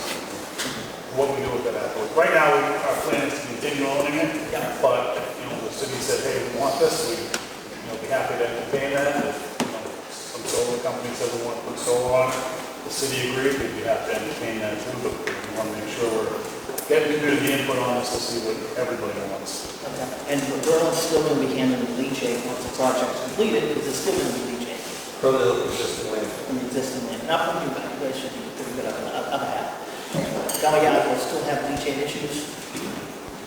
What we do with that afterwards. Right now, our plan is to continue owning it, Yeah. but the city said, hey, we want this, we'd be happy to entertain that. If some solar company said we want to put solar on it, the city agreed, we'd be happy to entertain that too, but we want to make sure we're getting community input on this to see what everybody wants. And Berlin's still gonna be handling the leachate once the project's completed, because it's still gonna be leachate From the existing landfill. from the existing land. Not from you guys should be pretty good on the other half. Dummer Yard will still have leachate issues.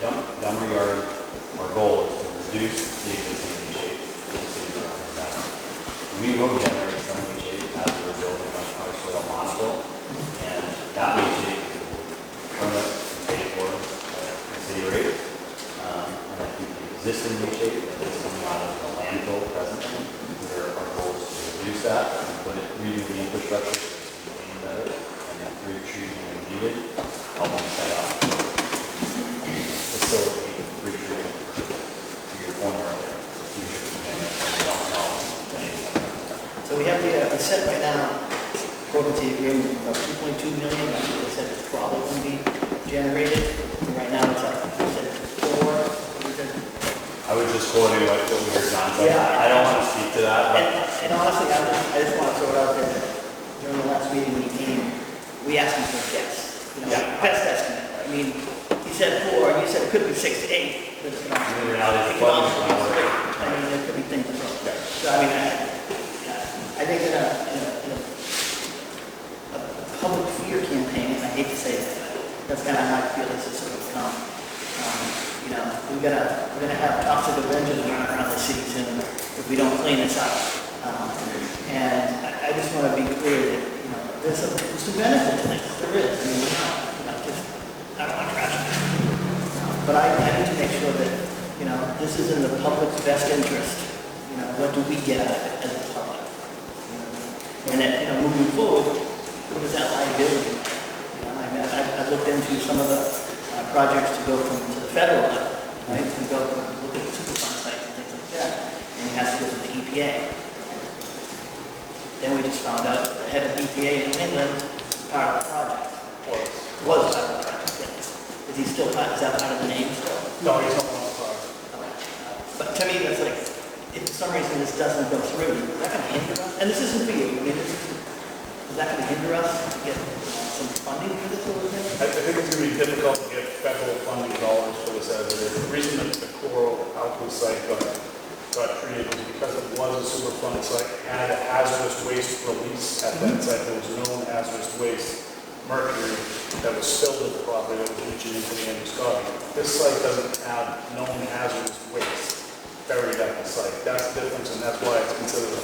Dummer Yard, our goal is to reduce the existing leachate in the city around our town. We will generate some leachate as we're building our soil monofil, and that leachate will permit and pay for the city rate. And I think the existing leachate that is coming out of the landfill presently, where our goal is to reduce that and redo the infrastructure to maintain better, and then through treatment when needed, help them set up. Facilitate retreat to your point earlier, the future, and we don't know anything. So we have the set right now, according to the agreement, about 2.2 million, that's what they said it's probably going to be generated. And right now it's up, you said it's 4. I was just quoting what we heard John say. Yeah. I don't want to speak to that, but And honestly, I just want to throw it out there that during the last meeting when he came, we asked him for a guess. Yeah. Best estimate. I mean, he said 4, and you said it could be 6 to 8. But it can also in reality, it the can flooding also is be not working. 3. I mean, there could be things wrong. So I mean, I think in a public fear campaign, and I hate to say that, that's kind of how I feel this is sort of come. We're gonna have toxic Avengers running around the city soon if we don't clean this up. And I just want to be clear that, there's some benefit to this. There is. I mean, I don't want to trash it. But I need to make sure that, this is in the public's best interest. What do we get out of it as a public? And that, moving forward, what is that liability? I've looked into some of the projects to go to the federal level, right? To go look at the Superfund sites and things like that. And it has to go to the EPA. Then we just found out the head of EPA in New England is part of the project. Was part of the project, yes. Is he still part, is that part of the name still? No, he's not on the project. Okay. But to me, that's like, if for some reason this doesn't go through, is that going to hinder us? And this isn't for you, I mean, is that going to hinder us to get some funding for this over there? I think it's going to be difficult to get federal funding dollars for this as it is. The reason that the Coral Alcohol site got treated was because it was a Superfund site, had a hazardous waste release at that site. There was known hazardous waste, mercury, that was spilled at the property that was leaching into the Androscoggin. This site doesn't have known hazardous waste buried at the site. That's the difference, and that's why it's considered a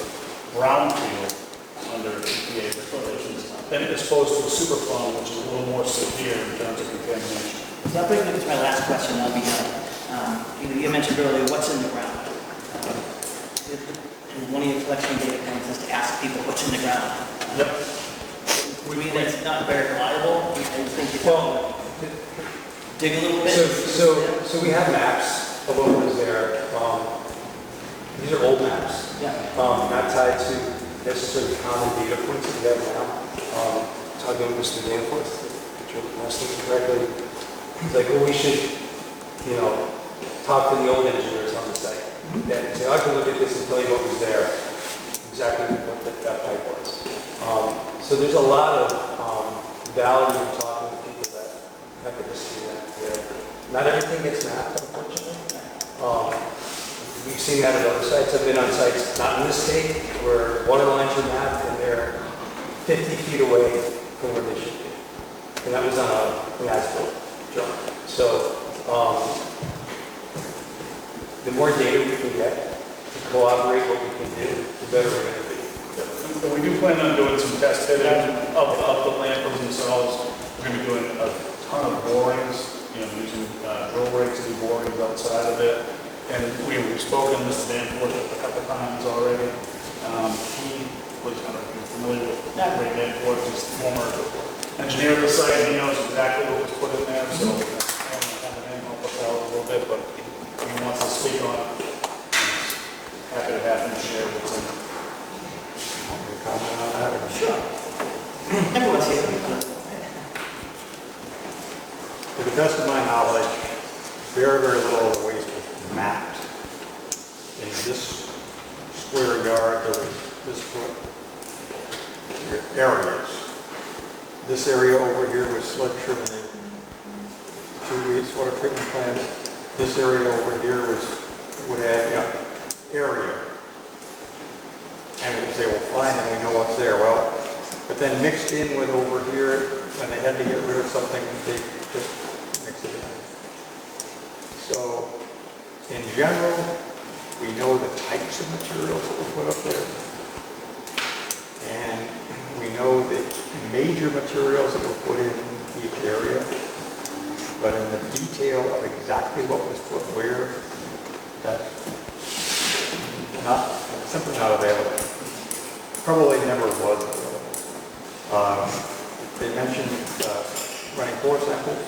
brownfield under EPA regulations, then as opposed to a Superfund, which is a little more severe in terms of contamination. So that brings me to my last question, I'll be done. You mentioned earlier, what's in the ground? And one of your collection data points is to ask people what's in the ground. Yep. We mean it's not very reliable, I think you dig a little bit. So we have maps of what was there. These are old maps, not tied to necessarily common data points that we have now. Talking with Mr. Danforth, if you're listening correctly, he's like, well, we should, talk to the old engineers on the site. And say, I can look at this and tell you what was there, exactly what that pipe was. So there's a lot of value in talking to people that have the history there. Not everything gets mapped, unfortunately. We've seen that at other sites. I've been on sites, not in this state, where water lines are mapped and they're 50 feet away from where they should be. And that was on an asphalt job. So the more data we can get to corroborate what we can do, the better we're going to be. So we do plan on doing some test pitting of the landfills themselves. We're going to be doing a ton of borings, using drill rigs to do borings outside of it. And we've spoken to Mr. Danforth a couple times already. He was familiar with Ray Danforth, he's the former engineer of the site, and he knows exactly what was put in there. So I'm going to help us out a little bit, but if he wants to speak on it, happy to have him share with him. Comment on that? Sure. Everyone's here. To the best of my knowledge, very, very little of the waste was mapped. In this square yard, there was this areas. This area over here was sludge trimming, 2 wastewater treatment plants. This area over here would have area. And we'd say, well, fine, and we know what's there. Well, but then mixed in with over here, when they had to get rid of something, they just mixed it in. So in general, we know the types of materials that were put up there. And we know the major materials that were put in each area. But in the detail of exactly what was put where, that's simply not available. Probably never was available. They mentioned running core samples.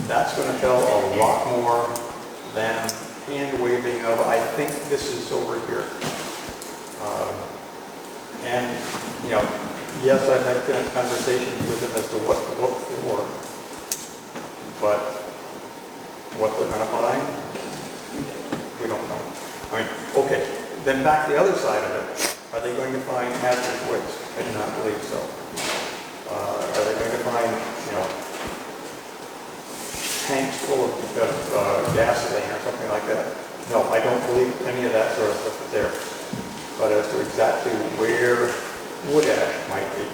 That's going to tell a lot more than hand waving of, I think this is over here. And, you know, yes, I've had conversations with them as to what to look for, but what they're going to find, we don't know. I mean, okay, then back to the other side of it. Are they going to find hazardous waste? I do not believe so. Are they going to find, you know, tanks full of gasoline or something like that? No, I don't believe any of that sort of stuff is there. But as to exactly where wood ash might be,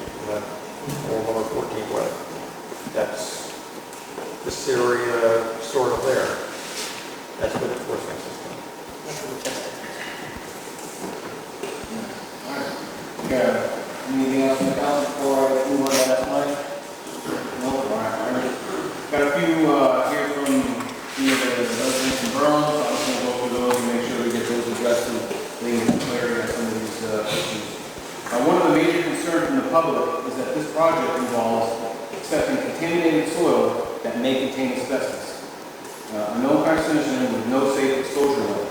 or lower 14 wood, that's this area sort of there. That's for the enforcement system. Yeah. Anything else in the council before I move on to that slide? No, all right. Got a few here from the residents in Burlington, so I'm just going to go through those and make sure we get those addressed and bring clarity on some of these issues. One of the major concerns from the public is that this project involves accepting contaminated soil that may contain asbestos. A known carcinogen with no safe exposure level.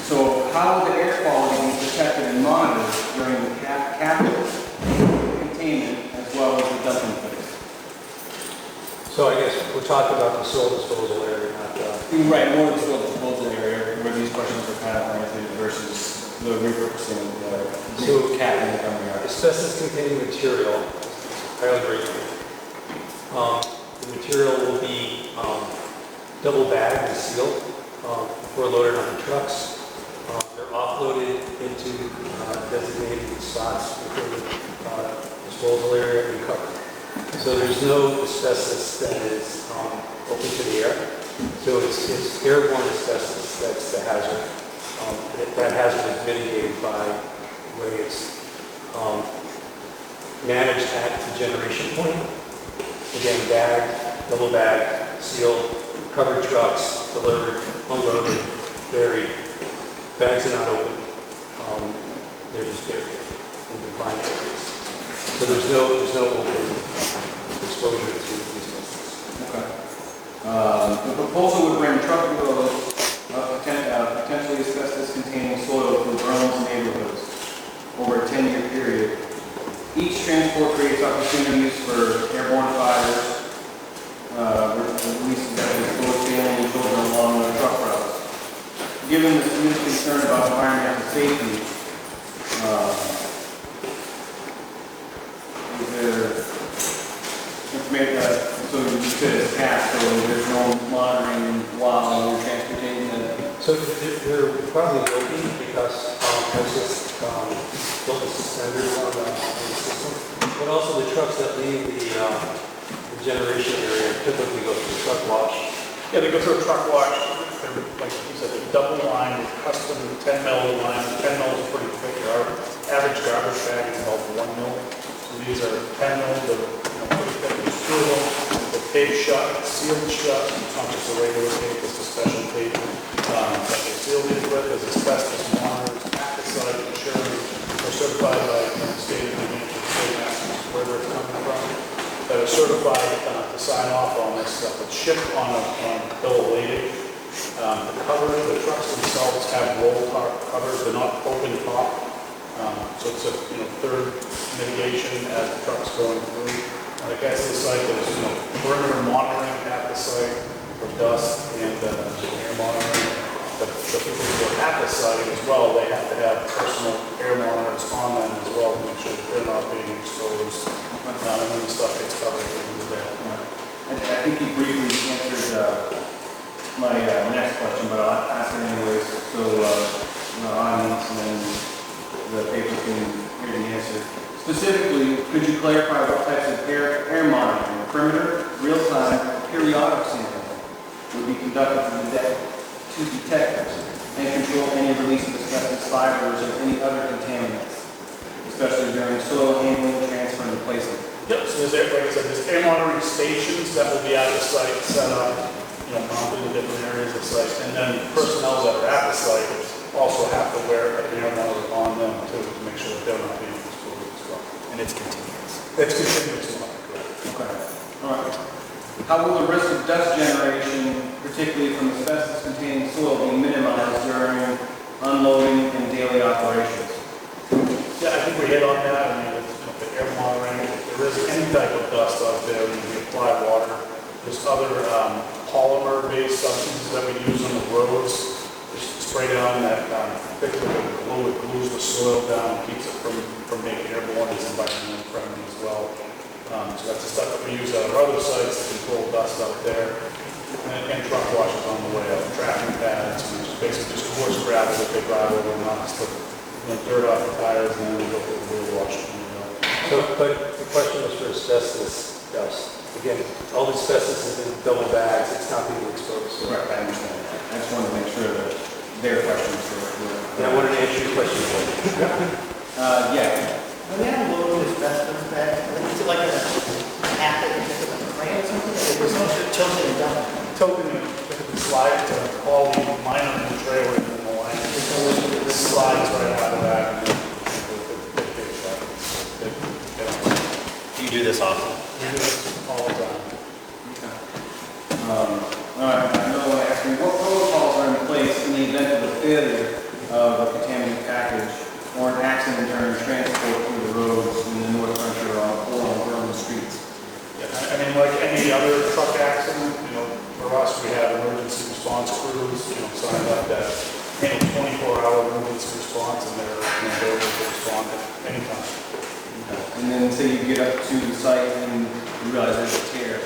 So how will the air quality be protected and monitored during the capital containment as well as the dumping phase? So I guess we're talking about the soil disposal area, not Right, more the soil disposal area where these questions are kind of oriented versus the repurposing So, cap in the Dummer Yard. asbestos-containing material, highly regulated. The material will be double bagged and sealed before loaded on the trucks. They're offloaded into designated spots within the disposal area and covered. So there's no asbestos that is open to the air. So it's airborne asbestos that's the hazard. That hazard is mitigated by the way it's managed at the generation point. Again, bagged, double bagged, sealed, covered trucks, delivered, unloaded, buried. Bags are not open. They're just buried in confined areas. So there's no open exposure to these substances. Okay. The proposal would bring truckloads of potentially asbestos-containing soil through Burlington neighborhoods over a 10-year period. Each transport creates opportunities for airborne fires, releases that expose family and children along the truck routes. Given the significant concern about environmental safety, is there information, so you said it's passed, so there's no monitoring while you're transporting the... So there probably will be because there's just built the suspenders on the system. But also the trucks that leave the generation area typically go through the truck wash. Yeah, they go through a truck wash. They're, like you said, they're double lined with custom 10 mil line. 10 mil is pretty thick. Our average garbage bag is about 1 mil. So these are 10 mil. They're pretty thick. There's two of them. They're taped shut, sealed shut. It's not just a regular tape, it's a special tape that they're sealed in with. There's asbestos monitors, pesticide insurance. They're certified by the state of New Hampshire, state masters, wherever it's coming from, that are certified to sign off on this stuff. It's shipped on a bill of lading. The cover, the trucks themselves have roll top covers. They're not open top. So it's a third mitigation as the truck's going through. When it gets to the site, there's perimeter monitoring at the site for dust and air monitoring. The people who are at the site as well, they have to have personal air monitors on them as well to make sure that they're not being exposed. And then the stuff gets covered into that. I think you briefly answered my next question, but I'll ask it anyways, so the audience and then the paper can hear the answer. Specifically, could you clarify what types of air monitoring, perimeter, real-time, periodic sampling? detect and control any release of asbestos fibers or any other contaminants, especially during soil handling, transfer, and replacement. Yep, so there's, like I said, there's air monitoring stations that will be at the site, set up, mounted in different areas of the site, and then personnel that are at the site also have to wear an air monitor on them too, to make sure that they're not being exposed as well. And it's continuous. It's continuous monitoring, correct? Okay. All right. How will the risk of dust generation, particularly from asbestos-containing soil, be minimized during unloading and daily operations? Yeah, I think we hit on that. I mean, the air monitoring, if there is any type of dust out there, we apply water. There's other polymer-based substances that we use on the roads. Just spray down that thick liquid glue, it glues the soil down and keeps it from being airborne. It's environmentally friendly as well. So that's the stuff that we use at our other sites to control dust out there. And truck washes on the way out, tracking pads, which is basically just coarse gravel that they drive over and knocks the dirt off the tires, and then we go through the wheel wash. So, but the question was for asbestos dust. Again, all the asbestos is in double bags, it's not being exposed. Correct, I understand that. I just wanted to make sure that their questions were. Yeah, I wanted to answer your question. Yeah. When they have loaded asbestos bags, is it like a packet or just a crane or something? It was tilted and done. Tilting it, look at the slide to all the minor in the trailer and then the line. It slides right out of that. Do you do this often? We do this all the time. All right, another one asking, what protocols are in place in the event of a failure of a contaminated package or an accident during transport through the roads in the North Country or on urban streets? Yeah, I mean, like any other truck accident, for us, we have emergency response crews, signed up that handle 24-hour emergency response, and they're able to respond at any time. And then say you get up to the site and you realize there's a tear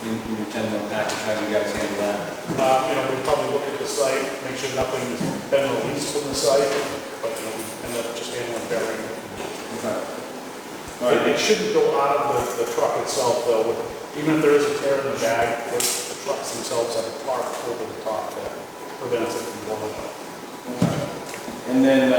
in your 10-mil package, how do you guys handle that? We probably look at the site, make sure nothing has been released from the site, but we end up just handling burying it. Okay. All right. It shouldn't go out of the truck itself, though. Even if there is a tear in the bag, the trucks themselves have a tarp over the top that prevents it from blowing up. Okay. And then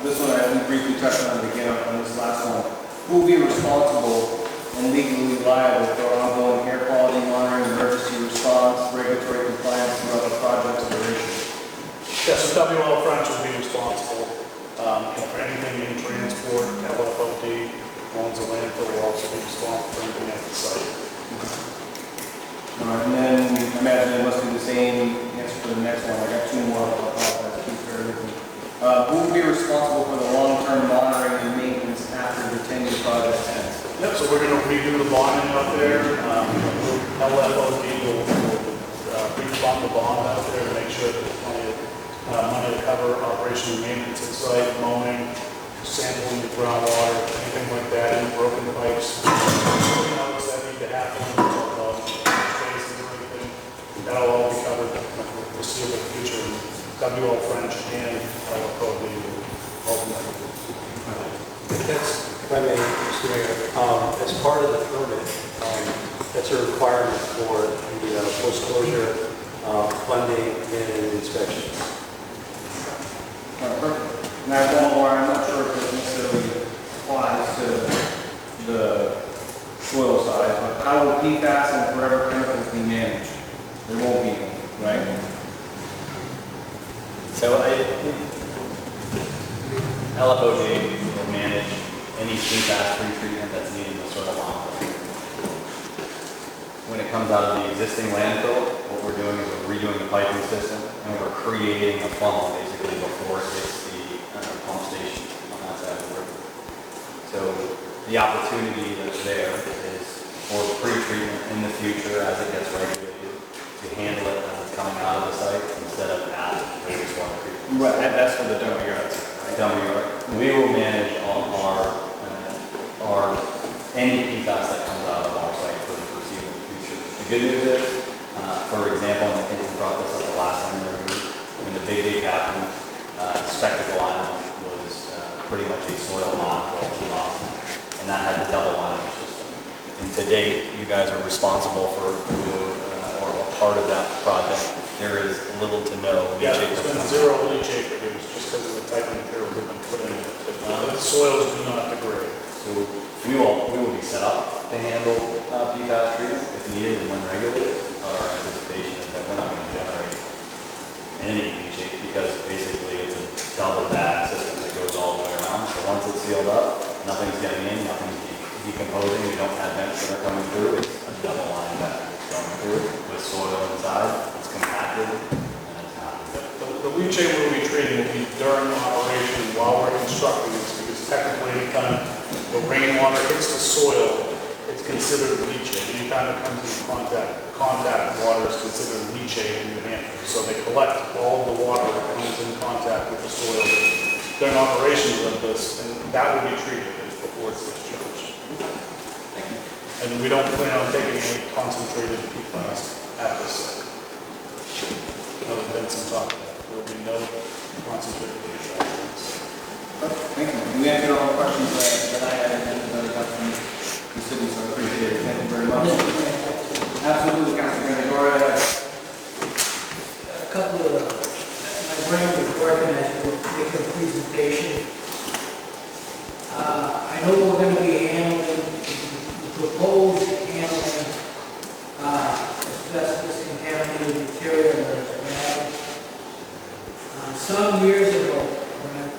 this one I think briefly touched on it again on this last one. Who will be responsible and legally liable for ongoing air quality monitoring, emergency response, regulatory compliance, and other project duration? Yes, so WL French will be responsible for anything in transport. LFOD owns a landfill, will also be responsible for anything at the site. All right, and then I imagine it must be the same answer for the next one. I got two more. I'll apologize. Please bear with me. Who will be responsible for the long-term monitoring and maintenance after the 10-year project ends? Yep, so we're going to redo the bonding out there. LFOD will refund the bond out there to make sure that there's plenty of money to cover operation and maintenance at site, mowing, sampling the groundwater, anything like that, any broken pipes, notes that need to happen, spaces or anything. That'll all be covered for the foreseeable future. WL French and LFOD will ultimately. If I may, Mr. Mayor, as part of the permit, that's a requirement for the post-closure funding and inspections. All right, perfect. Now, one more. I'm not sure if this necessarily applies to the soil side, but how will PFAS and forever chemicals be managed? There won't be any, right? So LFOD will manage any PFAS pretreatment that's needed in the soil envelope. When it comes out of the existing landfill, what we're doing is we're redoing the piping system and we're creating a funnel basically before it hits the pump station on that side of the river. So the opportunity that's there is for pretreatment in the future as it gets regulated to handle it as it's coming out of the site instead of at the wastewater treatment. Right, that's for the Dummer Yards. Dummer Yard. We will manage all our any PFAS that comes out of our site for the foreseeable future. The good news is, for example, and I think we brought this up the last time when the big leak happened, Spectacle Island was pretty much a soil model in Boston, and that had the double liner system. And to date, you guys are responsible for or a part of that project. there is little to no Yeah, leachate. there's been zero leachate produced just because of the type of material that's been put in it. The soils do not degrade. So we will be set up to handle PFAS treatment if needed and when regulated. Our anticipation is that we're not going to generate any leachate because basically it's a double bag system that goes all the way around. So once it's sealed up, nothing's getting in, nothing's decomposing. We don't have vents that are coming through. It's a double line bag going through with soil inside. It's compacted and it's not. The leachate we'll be treating will be during operation while we're constructing this, because technically anytime the rainwater hits the soil, it's considered leachate. Anytime it comes into contact water is considered leachate in New Hampshire. So they collect all the water that comes in contact with the soil during operations of this, and that will be treated before it's discharged. And we don't plan on taking any concentrated PFAS at this site. Other than some talk about it. There will be no concentrated PFAS. Thank you. We answered all the questions that I had and that got from the city, so I appreciate it. Thank you very much. Absolutely, Councilor Green, go right ahead. A couple of, my brain was working as we make a presentation. I know we're going to be handling, the proposed handling asbestos contaminated material that's bad. Some years ago, when I'm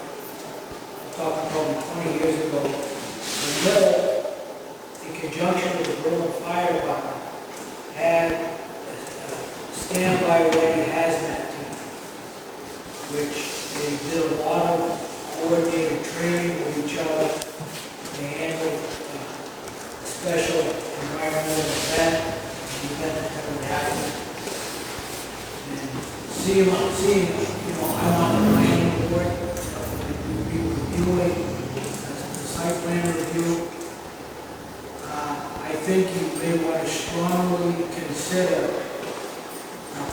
talking probably 20 years ago, the mill, in conjunction with the Berlin Fire Department, had a standby ready hazmat team, which they did a lot of coordinated training with each other. They handled special environmental event, the event that would happen. And seeing, I'm on the planning board, we'll be reviewing the site plan review. I think you may want to strongly consider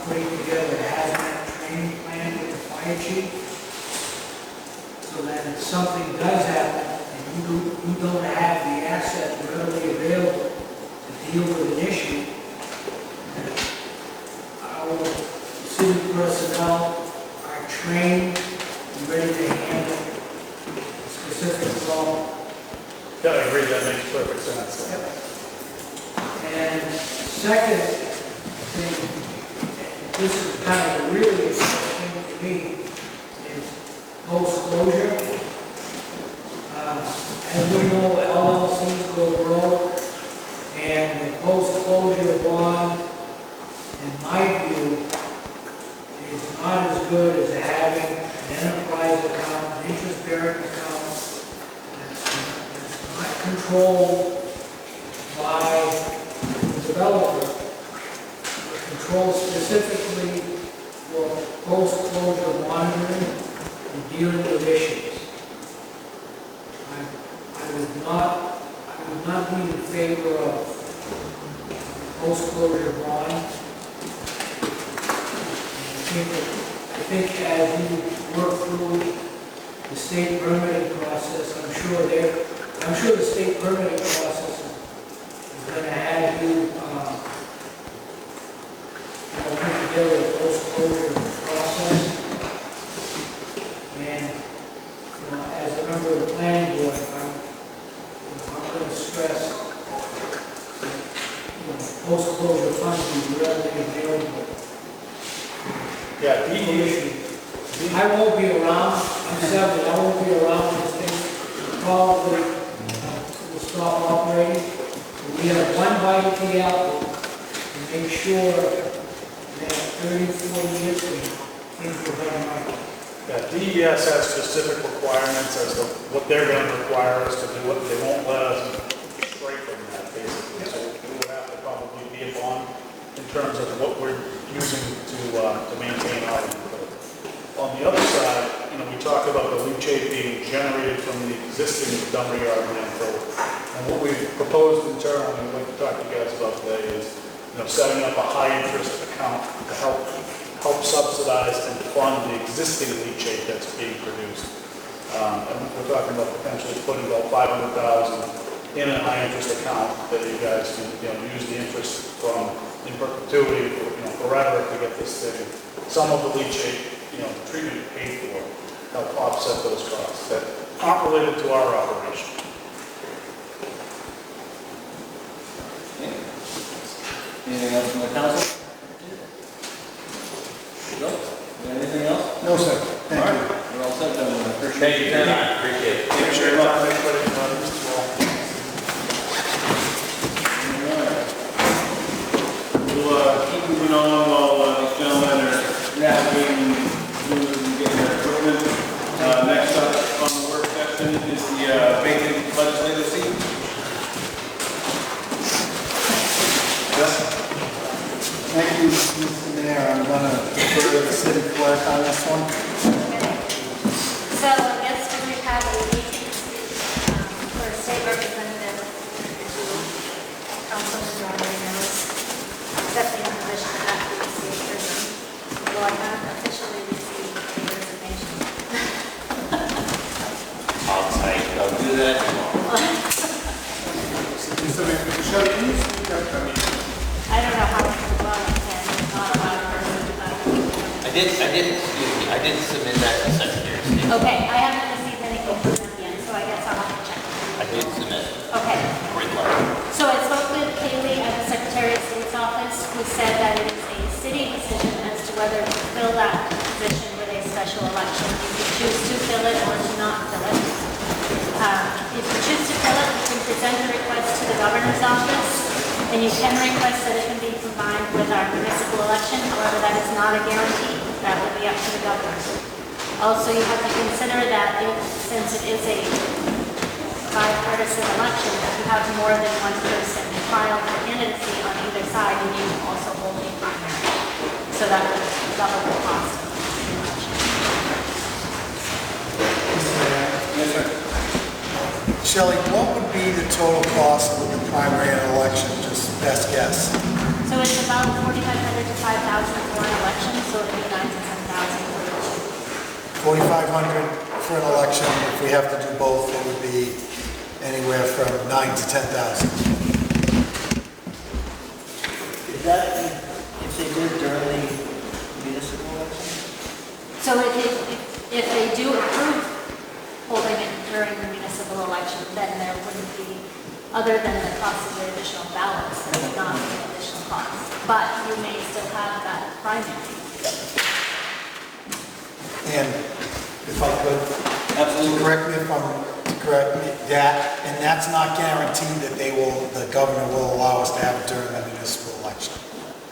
putting together a hazmat training plan with the fire chief, so that if something does happen and you don't have the asset readily available to deal with an issue, our city personnel are trained and ready to handle a specific problem. Yeah, I agree, that makes perfect sense. Yep. And second thing, this is kind of really interesting to me, is post-closure. As we know, LLCs go broke, and the post-closure bond, in my view, is not as good as having an enterprise account, an interest-bearing account, that's not controlled by the developer, but controlled specifically for post-closure monitoring and dealing with issues. I would not be in favor of post-closure bond. I think as you work through the state permitting process, I'm sure the state permitting process is going to have you, put together a post-closure process. And, as a member of the planning board, I'm going to stress that, post-closure funding is readily available. Yeah, DEP, I won't be around, I'm 70, I won't be around when this thing probably will stop operating. We have one bite at the apple to make sure that 30, 40 years from now, things will run right. yeah, DES has specific requirements as to what they're going to require us to do. They won't let us stray from that, basically. So we would have to probably be a bond in terms of what we're using to maintain our input. On the other side, we talk about the leachate being generated from the existing Dummer Yard landfill. And what we've proposed internally, and we'd like to talk to you guys about today, is setting up a high-interest account to help subsidize and fund the existing leachate that's being produced. And we're talking about potentially putting about $500,000 in a high interest account that you guys can, use the interest from in perpetuity, forever to get this thing, some of the leachate, treatment paid for, help offset those costs that aren't related to our operation. Anything else from the council? No? Anything else? No, sir. Thank you. We're all set, gentlemen. Appreciate Thank you your very time. much, appreciate it. Thank you very much. We'll keep moving on while these gentlemen are navigating through getting their equipment. Next up on the work session is the vacant legislative seat. Thank you, Mr. Mayor. I'm going to defer to the city clerk on this one. So I guess we have a meeting for state representative who Councilman Norman knows accepting the position of that state person. Well, I haven't officially received a resignation. I'll take, I'll do that tomorrow. Mr. Mayor, Michelle, can you speak up? I don't know how well I can, not a loud person, but. I didn't submit that to Secretary of State. Okay, I haven't received anything from them yet, so I guess I'll have to check. I did submit it. Okay. Grid letter. So I spoke with Kaylee at the Secretary of State's office, who said that it is a city decision as to whether to fill that position with a special election. You can choose to fill it or to not fill it. If you choose to fill it, you can present a request to the governor's office, and you can request that it can be combined with our municipal election. However, that is not a guarantee. That will be up to the governor. Also, you have to consider that since it is a bipartisan election, if you have more than one person filed for candidacy on either side, you need to also hold a primary. So that would double the cost of the election. Yes, sir. Shelley, what would be the total cost of the primary and election, just best guess? So it's about $4,500 to $5,000 for an election, so it would be $9,000 to $10,000 for each. $4,500 for an election. If we have to do both, it would be anywhere from $9,000 to $10,000. Is that if they did during the municipal election? So if they do approve holding it during the municipal election, then there wouldn't be, other than the cost of the additional ballots, there would not be additional costs. But you may still have that primary. And if I could, Absolutely. correct me if I'm correct, that, and that's not guaranteed that the governor will allow us to have it during the municipal election.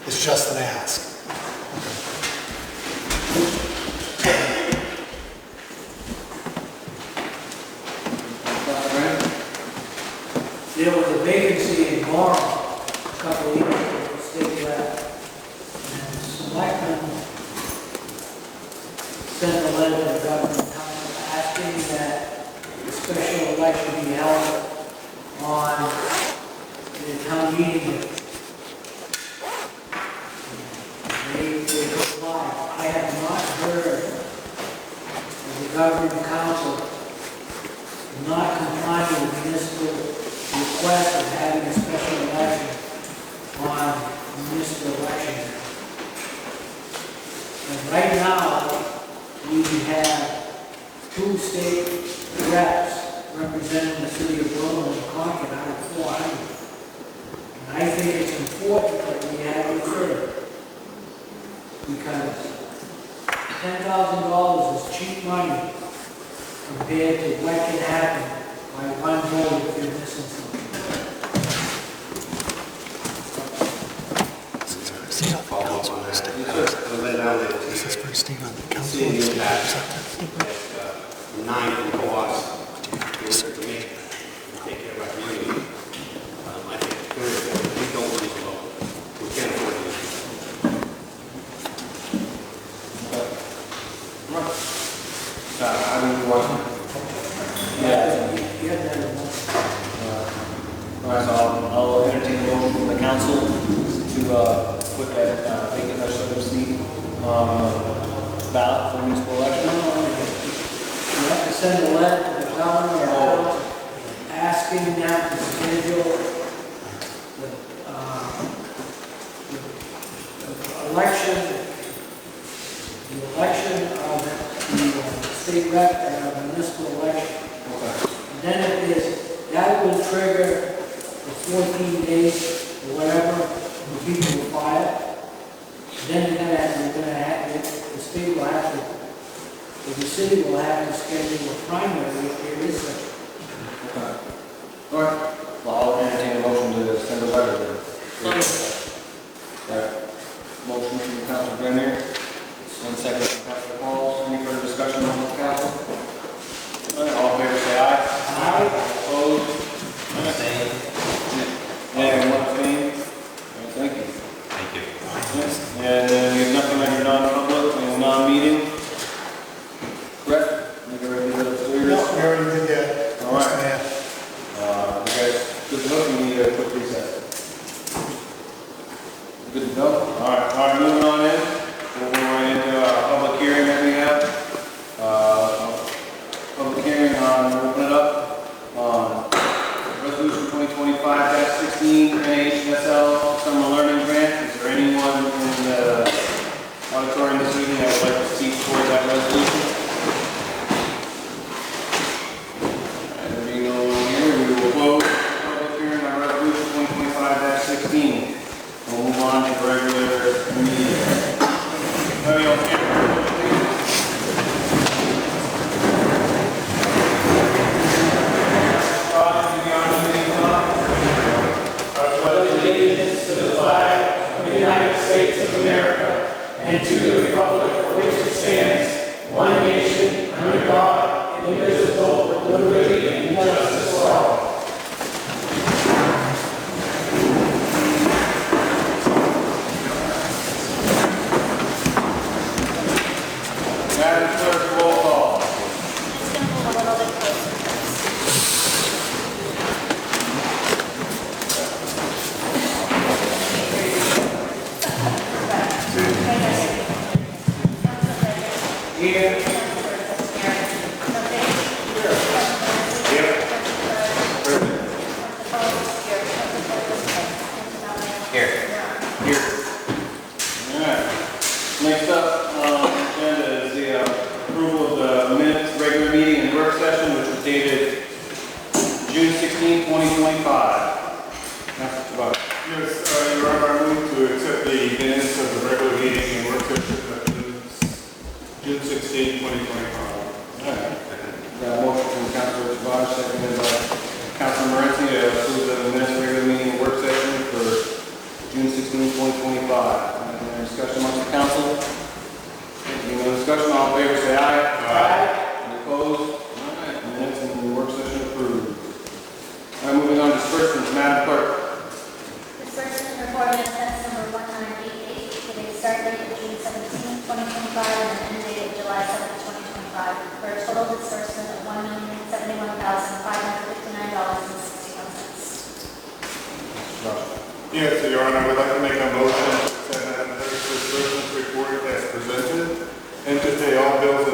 It's just an ask. There was a vacancy in Warren a couple of years ago for state rep. And the selectmen sent a letter to the government council asking that the special election be held on the town meeting. They replied. I have not heard of the government council not complying with the municipal request of having a special election on municipal election. And right now, we have 2 state reps representing the city of Berlin and Concord out of 400. And I think it's important that we have a third. Because $10,000 is cheap money compared to what can happen by one vote if you're missing something. This is for Steve on the council. Nine co-ops. For me, take care of our community. I think we don't lose a vote. We can't afford to lose. How do you want? All right, so I'll entertain a motion from the council to put that vacant legislative seat ballot for municipal election. You have to send a letter to the governor or asking asking them to schedule the election of the state rep and a municipal election. And then if there's, that will trigger the 14 days or whatever for people to file. Then the state will have to, the city will have to schedule a primary if there is such. Okay. All right. Well, I'll entertain a motion to send a letter then. Alright. Motion from Councilor Grenier, one second from Councilor Pauls. Any further discussion on the council? All right, all in favor say aye. Aye. Opposed? Same. And one abstain? Thank you. Thank you. Yes. And we have nothing under non-public and non-meeting. Correct? You ready to go No, upstairs? we already did that. All right. Mr. Mayor. You guys, good to go. We need a quick reset. Good to go? All right, moving on in. We'll go right into our public hearing that we have. Public hearing we'll open it up on Resolution 2025-16 NHSL Summer Learning Grant. Is there anyone in the auditorium this evening that would like to speak for that resolution? And there being no one here, we will close the public hearing on Resolution 2025-16. We'll move on to the regular meeting. Anybody else here? And to the republic for which it stands, one nation, under God, indivisible, with liberty and justice for all. Madam Clerk, roll call. Just gonna move a little bit closer first. Here. Here. Here. All right. Next up on the agenda is the approval of the minutes, regular meeting and work session, which was dated June 16, 2025. Councilor Tabak. Yes, Your Honor, I move to accept the minutes of the regular meeting and work session of June 16, 2025. All right. Got a motion from Councilor Tabak, seconded by Councilor Morency to approve the minutes, regular meeting and work session for June 16, 2025. Any discussion amongst the council? Any no discussion, all in favor say aye. Aye. Any opposed? All right, minutes and the work session approved. All right, moving on to disbursements, Madam Clerk. Disbursement report manifest number 1988 with a start date of June 17, 2025 and an end date of July 7, 2025 for a total disbursement of $1,071,559.61. Yes, Your Honor, I would like to make a motion to accept Madam Clerk's disbursements report as presented and to pay all bills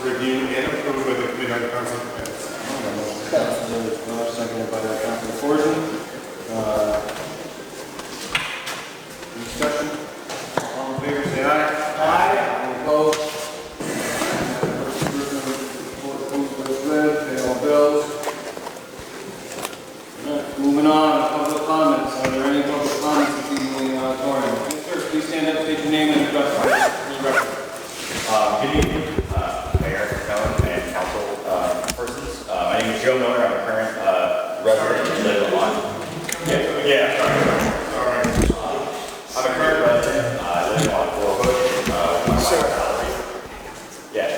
reviewed and approved by the Committee on Council Finance. Councilor Tabak, seconded by Councilor Fortune. Discussion? All in favor say aye. Aye. Any opposed? Pay all bills. All right, moving on, public comments. Are there any public comments this evening in the auditorium? Yes, sir. Please stand up, state your name and address for the record. Good evening, Mayor, Cohen, and council persons. My name is Joe Miller. I'm a current resident in Little Lawn. Yeah, sorry. I'm a current resident, living on Fort Hood. Yeah.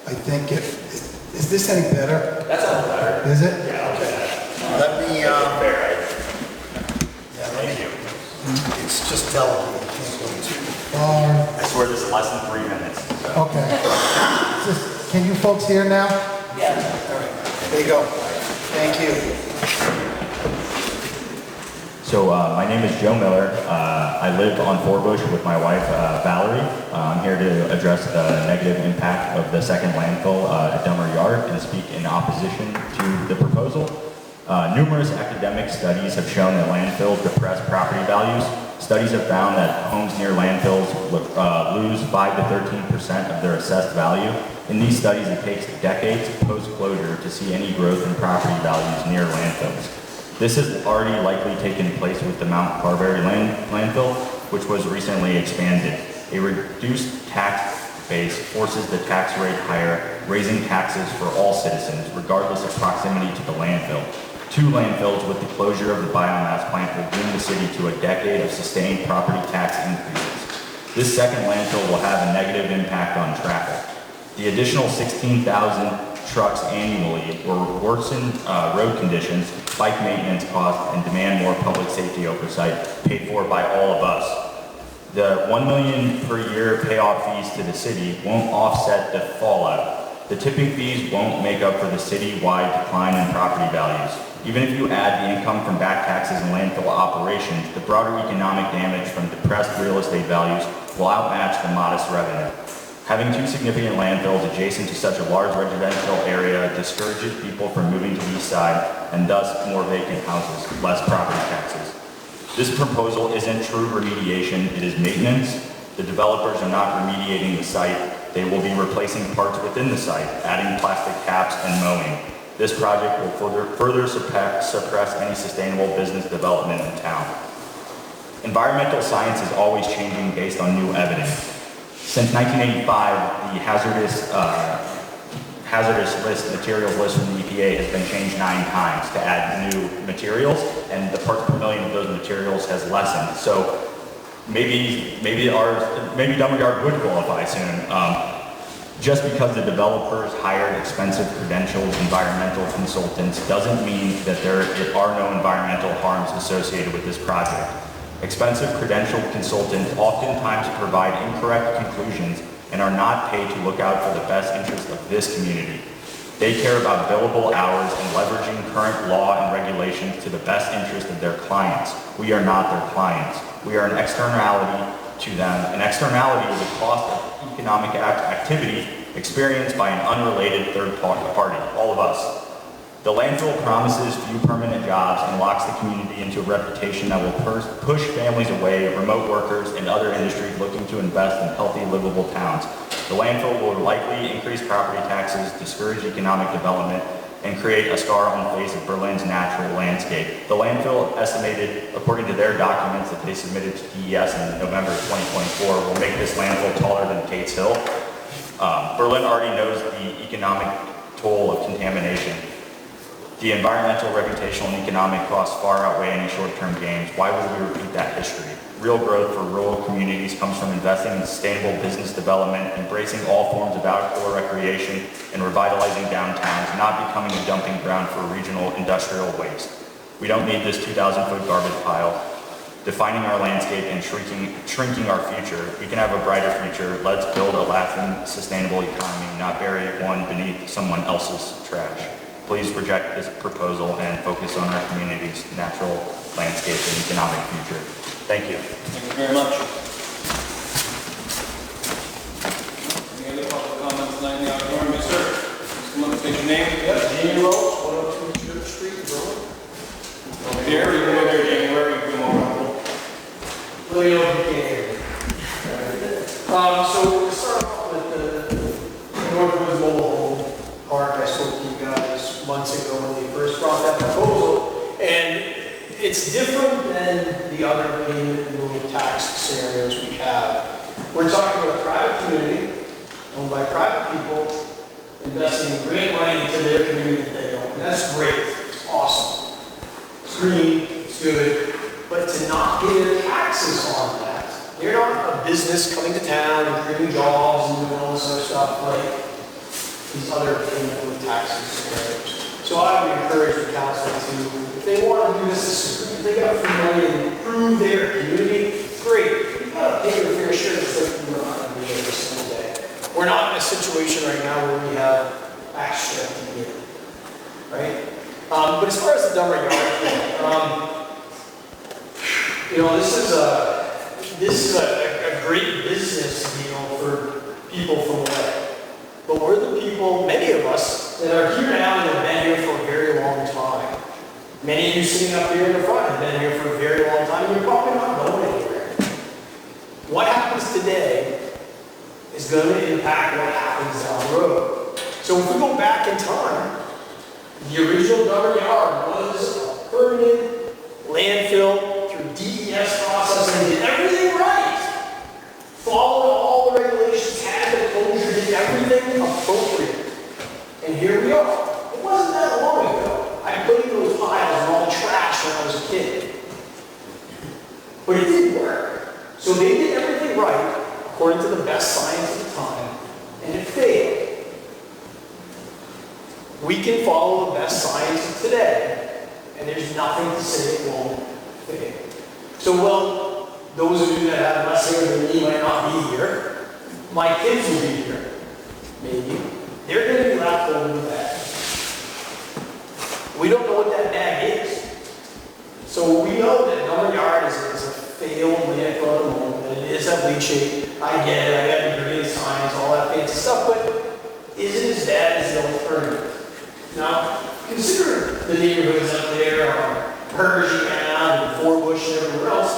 I think is this any better? That's all better. Is it? Yeah, I'll do that. Let me, Fair, right? Thank you. It's just delicate. I can't go too far. I swear this is less than 3 minutes. So. Okay. Can you folks hear now? Yeah. All right. There you go. Thank you. So my name is Joe Miller. I live on Forbush with my wife, Valerie. I'm here to address the negative impact of the second landfill at Dummer Yard and speak in opposition to the proposal. Numerous academic studies have shown that landfills depress property values. Studies have found that homes near landfills lose 5 to 13% of their assessed value. In these studies, it takes decades post-closure to see any growth in property values near landfills. This has already likely taken place with the Mount Carberry landfill, which was recently expanded. A reduced tax base forces the tax rate higher, raising taxes for all citizens, regardless of proximity to the landfill. 2 landfills with the closure of the biomass plant will bring the city to a decade of sustained property tax increases. This second landfill will have a negative impact on traffic. The additional 16,000 trucks annually will worsen road conditions, bike maintenance costs, and demand more public safety oversight paid for by all of us. The $1 million per year payoff fees to the city won't offset the fallout. The tipping fees won't make up for the city-wide decline in property values. Even if you add the income from back taxes and landfill operations, the broader economic damage from depressed real estate values will outmatch the modest revenue. Having 2 significant landfills adjacent to such a large residential area discourages people from moving to the east side and thus more vacant houses, less property taxes. This proposal isn't true remediation, it is maintenance. The developers are not remediating the site, they will be replacing parts within the site, adding plastic caps and mowing. This project will further suppress any sustainable business development in town. Environmental science is always changing based on new evidence. Since 1985, the materials list from the EPA has been changed 9 times to add new materials, and the parts per million of those materials has lessened. So maybe Dummer Yard would qualify soon. Just because the developers hired expensive credentialed environmental consultants doesn't mean that there are no environmental harms associated with this project. Expensive credentialed consultants oftentimes provide incorrect conclusions and are not paid to look out for the best interest of this community. They care about billable hours and leveraging current law and regulations to the best interest of their clients. We are not their clients. We are an externality to them. An externality is a cost of economic activity experienced by an unrelated third party, all of us. The landfill promises few permanent jobs and locks the community into a reputation that will push families away, remote workers, and other industries looking to invest in healthy, livable towns. The landfill will likely increase property taxes, discourage economic development, and create a scar on the face of Berlin's natural landscape. The landfill, estimated according to their documents that they submitted to DES in November 2024, will make this landfill taller than Tate's Hill. Berlin already knows the economic toll of contamination. The environmental, reputational, and economic costs far outweigh any short-term gains. Why would we repeat that history? Real growth for rural communities comes from investing in sustainable business development, embracing all forms of outdoor recreation, and revitalizing downtowns, not becoming a dumping ground for regional industrial waste. We don't need this 2,000-foot garbage pile defining our landscape and shrinking our future. We can have a brighter future. Let's build a lasting, sustainable economy, not bury one beneath someone else's trash. Please reject this proposal and focus on our community's natural landscape and economic future. Thank you. Thank you very much. Any other public comments tonight in the auditorium? Yes, sir. Please come up and state your name. Yes, Jamie Roach, 102 Church Street, Berlin. Over here, you can go there, January, you can go more. Really don't get it. So we'll start off with the Northwoods Mobile Home Park. I spoke to you guys months ago when we first brought that proposal, and it's different than the other payment in lieu of tax scenarios we have. We're talking about a private community owned by private people investing great money into their community that they own. And that's great. It's awesome. It's green. It's good. But to not pay their taxes on that, they're not a business coming to town and creating jobs and doing all this other stuff like these other payment with taxes scenarios. So I would encourage the council to, if they want to do this, if they got free money and improve their community, great. You've got to pay your fair share just like we're not going to be every single day. We're not in a situation right now where we have extra to give, right? But as far as the Dummer Yard thing, You know, this is a great business deal for people from away. But we're the people, many of us, that are here now and have been here for a very long time. Many of you sitting up here in the front have been here for a very long time, and you're probably not going anywhere. What happens today is going to impact what happens down the road. So if we go back in time, the original Dummer Yard was a permanent landfill through DES process and did everything right. Followed all the regulations, had the closure, did everything appropriate. And here we are. It wasn't that long ago. I put in those piles and all the trash when I was a kid. But it didn't work. So they did everything right, according to the best science at the time, and it failed. We can follow the best science of today, and there's nothing to say it won't fail. So, well, those of you that have less hair than me might not be here. My kids will be here, maybe. They're going to be left over the bag. We don't know what that bag is. So we know that Dummer Yard is a failed landfill at the moment, and it is a leachate. I get it, I got a degree in science, all that fancy stuff, but is it as bad as the alternative? Now, consider the neighborhoods up there on Pershing and Forbush and everywhere else.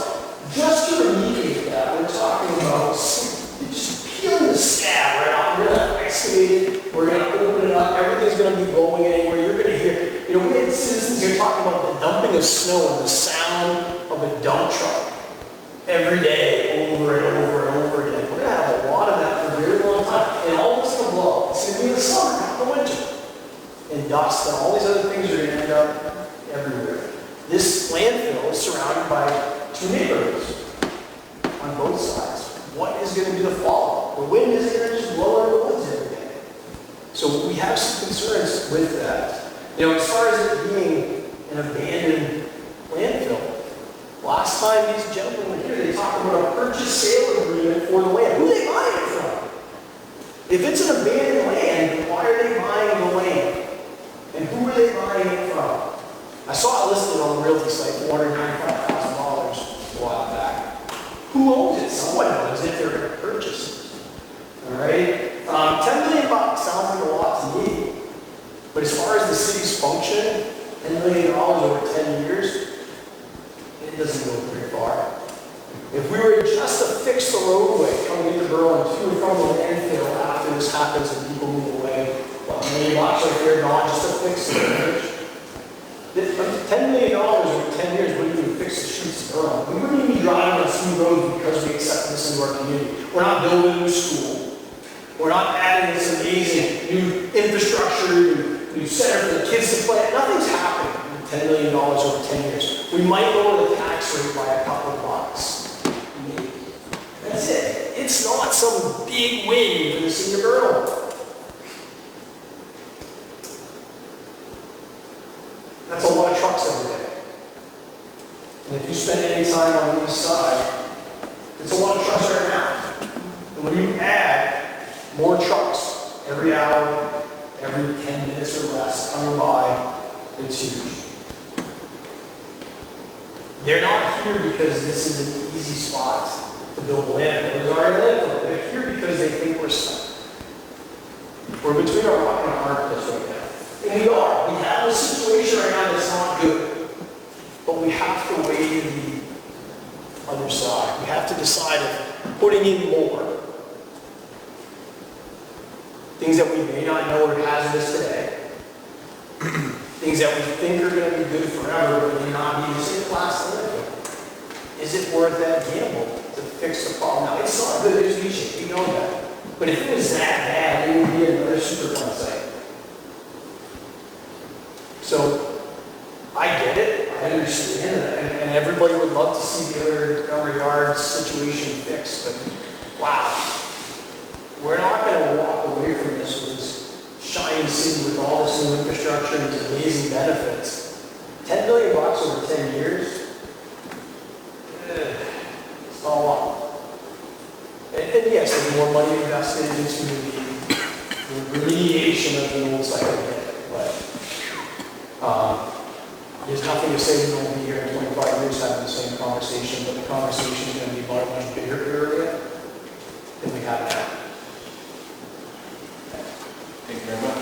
Just to remediate that, we're talking about just peeling the scab right off. We're going to excavate it, we're going to open it up, everything's going to be going anywhere. You're going to hear, you know, we had citizens here talking about the dumping of snow and the sound of a dump truck every day, over and over and over again. We're going to have a lot of that for a very long time. And all this will blow. It's going to be in the summer, not the winter. And dust and all these other things are going to end up everywhere. This landfill is surrounded by two neighborhoods on both sides. What is going to be the fallout? The wind is going to just blow over the woods every day. So we have some concerns with that. You know, as far as it being an abandoned landfill, last time these gentlemen were here, they talked about a purchase-sale agreement for the land. Who are they buying it from? If it's an abandoned land, why are they buying the land? And who are they buying it from? I saw it listed on the realty site, $495,000 a while back. Who owns it? Someone knows it. They're going to purchase it. All right? $10 million sounds like a lot to me. But as far as the city's function, $10 million over 10 years, it doesn't go very far. If we were just to fix the roadway coming into Berlin to and from the landfill after this happens and people move away, well, $1 million right there gone just to fix the damage. $10 million over 10 years wouldn't even fix the streets of Berlin. We wouldn't even be driving on smooth roads because we accept this into our community. We're not building a new school. We're not adding this amazing new infrastructure, new center for the kids to play. Nothing's happening with $10 million over 10 years. We might lower the tax rate by a couple of bucks. Maybe. That's it. It's not some big win for the city of Berlin. That's a lot of trucks every day. And if you spend any time on the east side, it's a lot of trucks right now. And when you add more trucks every hour, every 10 minutes or less coming by, it's huge. They're not here because this is an easy spot to build a landfill. There's already a landfill. They're here because they think we're stuck. We're between a rock and a hard place right now. And we are. We have a situation right now that's not good. But we have to weigh the other side. We have to decide if putting in more things that we may not know are hazardous today, things that we think are going to be good forever but may not be the same class to live in. Is it worth that gamble to fix the problem? Now, it's not good. There's leachate. We know that. But if it was that bad, it would be another Superfund site. So, I get it, I understand, and everybody would love to see the other Dummer Yard situation fixed, but wow, we're not going to walk away from this with this shining city with all this new infrastructure and these amazing benefits. $10 million over 10 years, it's not a lot. And yes, there's more money invested into the remediation of the old site, but There's nothing to say we won't be here in 25 years having the same conversation, but the conversation is going to be about a much bigger area than we have now. Thank you very much.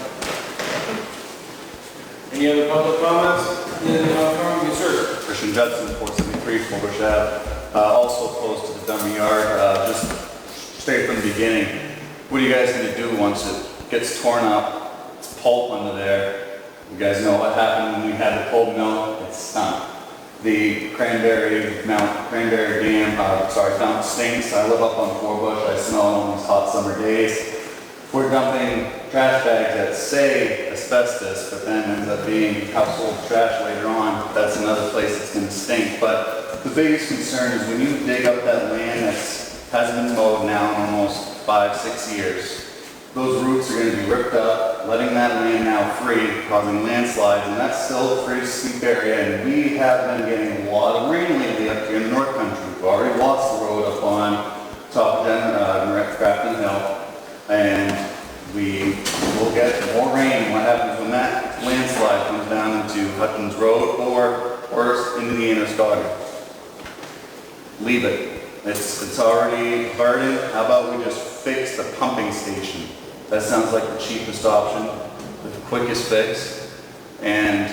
Any other public comments? Yes, sir. Christian Judson, 473 Fulbush Ave. Also close to the Dummer Yard. Just straight from the beginning, what are you guys going to do once it gets torn up? It's pulp under there. You guys know what happened when we had the pulp mill? It stunk. The cranberry dam, fountain stinks. I live up on Forbush. I smell it on these hot summer days. We're dumping trash bags that say asbestos, but then ends up being household trash later on. That's another place that's going to stink. But the biggest concern is when you dig up that land that hasn't been mowed now in almost 5-6 years, those roots are going to be ripped up, letting that land now free, causing landslides, and that's still a pretty steep area. And we have been getting a lot of rain lately up here in the North Country. We've already lost the road up on top of Grafton Hill, and we will get more rain. What happens when that landslide comes down into Hutton's Road or into the Inniscoga? Leave it. It's already hardened. How about we just fix the pumping station? That sounds like the cheapest option, the quickest fix. And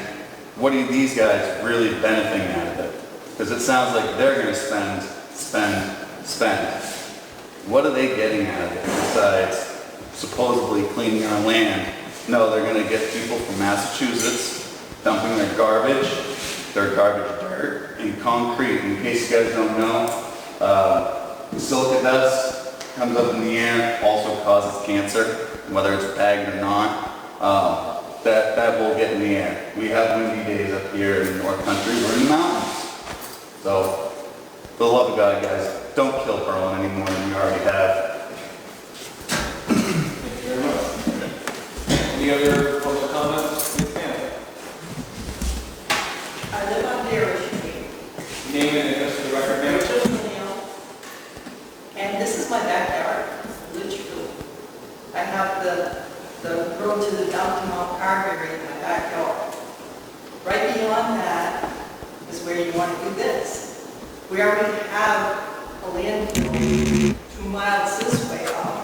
what are these guys really benefiting out of it? Because it sounds like they're going to spend. What are they getting out of it besides supposedly cleaning our land? No, they're going to get people from Massachusetts dumping their garbage dirt, and concrete. In case you guys don't know, silica dust comes up in the air, also causes cancer, whether it's bagged or not. That will get in the air. We have windy days up here in the North Country. We're in the mountains. So, for the love of God, guys, don't kill Berlin any more than we already have. Thank you very much. Any other public comments? Yes, ma'am. I live on Dairy Street. Name and address for the record, ma'am. And this is my backyard, literally. I have the road to the downtown Mount Carberry in my backyard. Right beyond that is where you want to do this. We already have a landfill 2 miles this way off.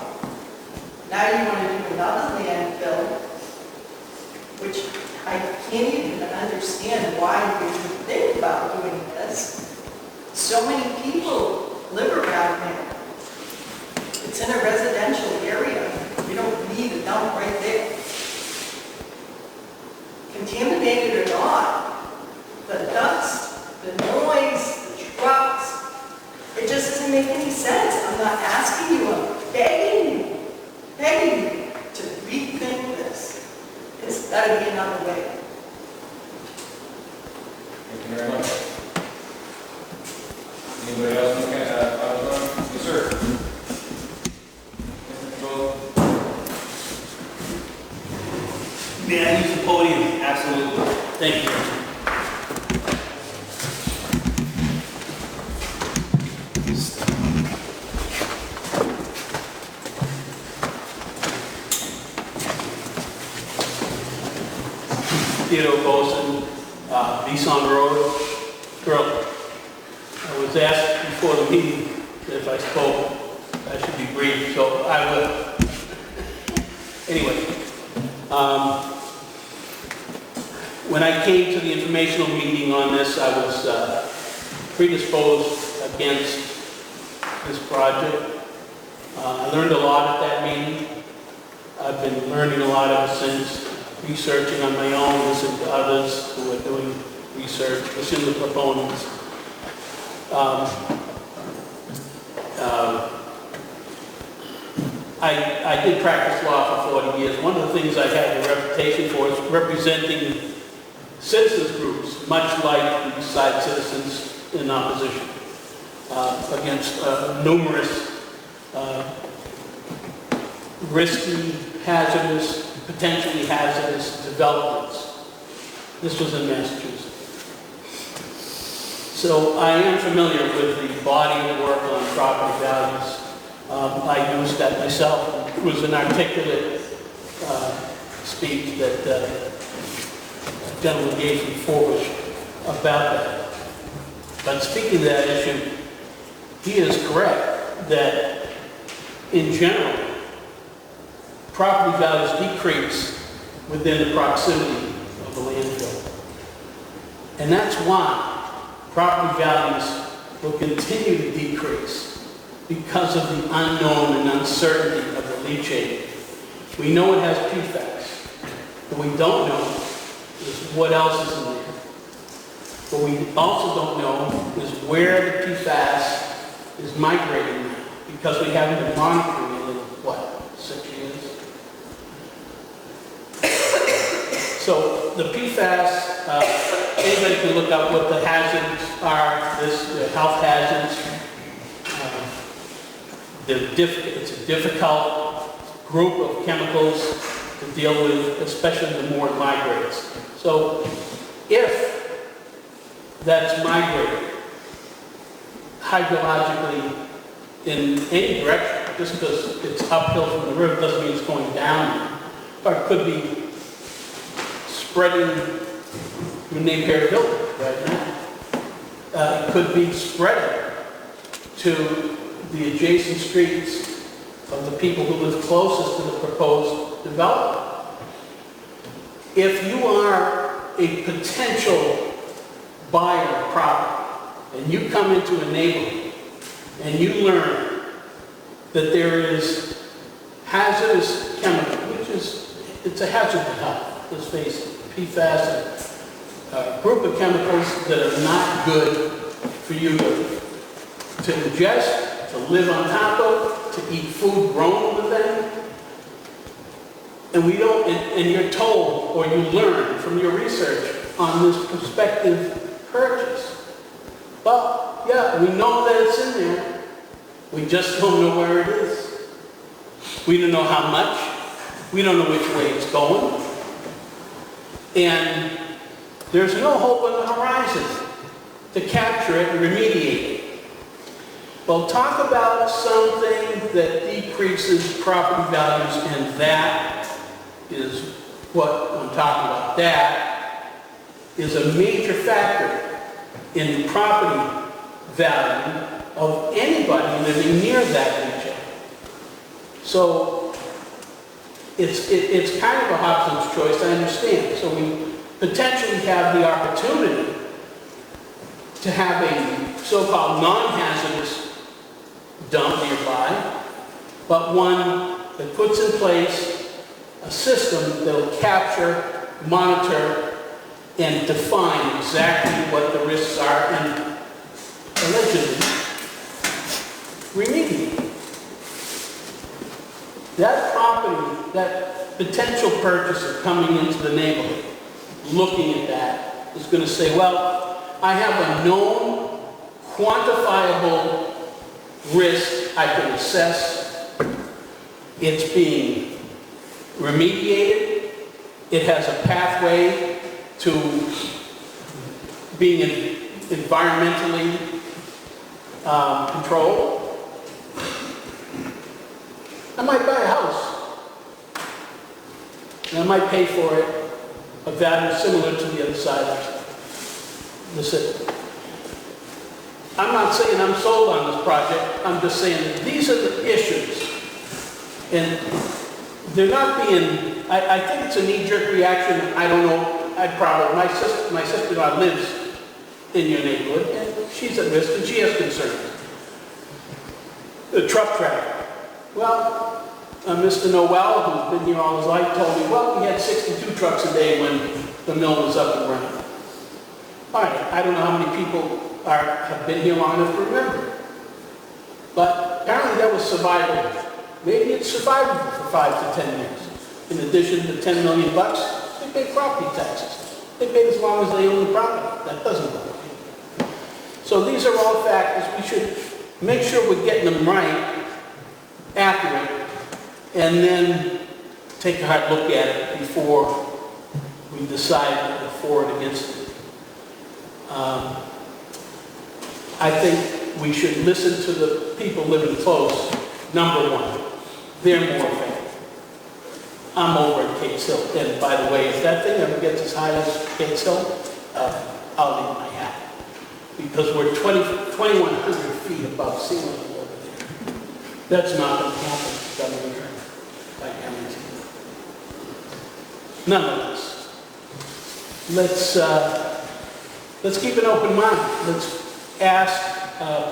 Now you want to do another landfill, which I can't even understand why you think about doing this. So many people live around there. It's in a residential area. You don't need a dump right there. Contaminated or not, the dust, the noise, the trucks, it just doesn't make any sense. I'm not asking you, I'm begging you to rethink this. It's got to be another way. Thank you very much. Anybody else? Yes, sir. May I use the podium? Absolutely. Thank you. Theodore Boson, Beeson Road, Berlin. I was asked before the meeting that if I spoke, I should be brief, so I will. Anyway, when I came to the informational meeting on this, I was predisposed against this project. I learned a lot at that meeting. I've been learning a lot ever since, researching on my own, listening to others who are doing research, listening to proponents. I did practice law for 40 years. One of the things I had a reputation for is representing citizens groups, much like the side citizens in opposition, against numerous risky, hazardous, potentially hazardous developments. This was in Massachusetts. So I am familiar with the body of work on property values. I used that myself. It was an articulate speech that a gentleman gave from about that. But speaking of that issue, he is correct that in general, property values decrease within the proximity of the landfill. And that's why property values will continue to decrease because of the unknown and uncertainty of the leachate. We know it has PFAS. What we don't know is what else is in there. What we also don't know is where the PFAS is migrating now, because we haven't been monitoring it in, what, 6 years? So the PFAS, anybody can look up what the hazards are, the health hazards. It's a difficult group of chemicals to deal with, especially the more it migrates. So if that's migrating hydrologically in any direction, just because it's uphill from the river doesn't mean it's going down. But it could be spreading through Napier Hill right now. It could be spreading to the adjacent streets of the people who live closest to the proposed development. If you are a potential buyer of property and you come into a neighborhood and you learn that there is hazardous chemical, it's a hazard to health, let's face it. PFAS, a group of chemicals that are not good for you to ingest, to live on top of, to eat food grown with them. And we don't, and you're told or you learn from your research on this prospective purchase. Well, yeah, we know that it's in there. We just don't know where it is. We don't know how much. We don't know which way it's going. And there's no hope on the horizon to capture it and remediate it. Well, talk about something that decreases property values, and that is what I'm talking about. That is a major factor in the property value of anybody living near that region. So it's kind of a Hobson's choice, I understand. So we potentially have the opportunity to have a so-called non-hazardous dump nearby, but one that puts in place a system that will capture, monitor, and define exactly what the risks are and allegedly remediate. That property, that potential purchaser coming into the neighborhood, looking at that, is going to say, well, I have a known, quantifiable risk I can assess. It's being remediated. It has a pathway to being environmentally controlled. I might buy a house, and I might pay for it a value similar to the other side of the city. I'm not saying I'm sold on this project. I'm just saying that these are the issues. And they're not being, I think it's a knee-jerk reaction. I don't know. My sister-in-law lives in your neighborhood, and she's at risk, and she has concerns. The truck traffic. Well, Mr. Noel, who's been here all his life, told me, well, we had 62 trucks a day when the mill was up and running. All right, I don't know how many people have been here long enough to remember. But apparently that was survivable. Maybe it's survivable for 5 to 10 years. In addition to $10 million, they pay property taxes. They pay as long as they own the property. That doesn't work. So these are all factors. We should make sure we're getting them right, accurate, and then take a hard look at it before we decide for and against it. I think we should listen to the people living close. Number one, they're more affected. I'm over at Kate's Hill, and by the way, if that thing ever gets as high as Kate's Hill, I'll leave. because we're 2,100 feet above sea level over there. That's not going to happen down the road, I guarantee you. Nonetheless, let's keep an open mind. Let's ask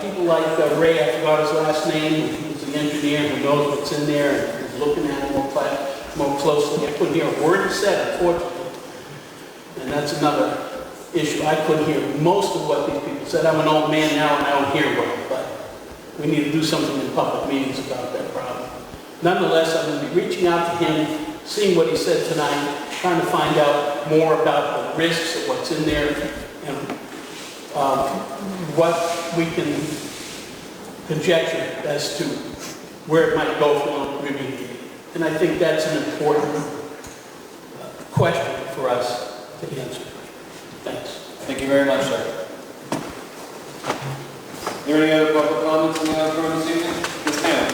people like Ray, I forgot his last name, he's the engineer who knows what's in there and is looking at it more closely. I couldn't hear a word he said, unfortunately. And that's another issue. I couldn't hear most of what these people said. I'm an old man now and I don't hear well, but we need to do something in public meetings about that problem. Nonetheless, I'm going to be reaching out to him, seeing what he said tonight, trying to find out more about the risks of what's in there and what we can conjecture as to where it might go if we don't remediate. And I think that's an important question for us to answer. Thanks. Thank you very much, sir. Are there any other public comments in the room this evening? Ms. Ham?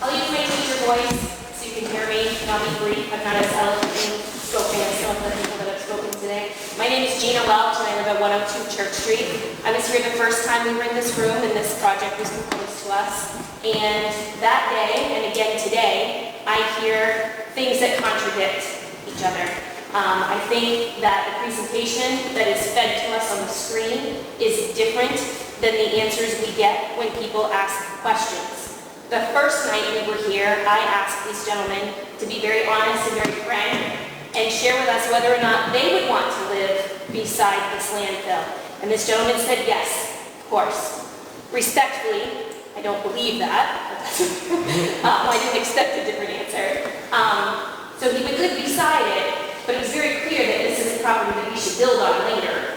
I'll use my teacher voice so you can hear me, and I'll be brief. I'm not as eloquently spoken as some of the people that have spoken today. My name is Gina Welch, and I live at 102 Church Street. I was here the first time we were in this room, and this project was proposed to us. And that day, and again today, I hear things that contradict each other. I think that the presentation that is fed to us on the screen is different than the answers we get when people ask questions. The first night we were here, I asked these gentlemen to be very honest and very frank and share with us whether or not they would want to live beside this landfill. And this gentleman said yes, of course. Respectfully, I don't believe that. I didn't expect a different answer. So he would live beside it, but it was very clear that this is a property that we should build on later.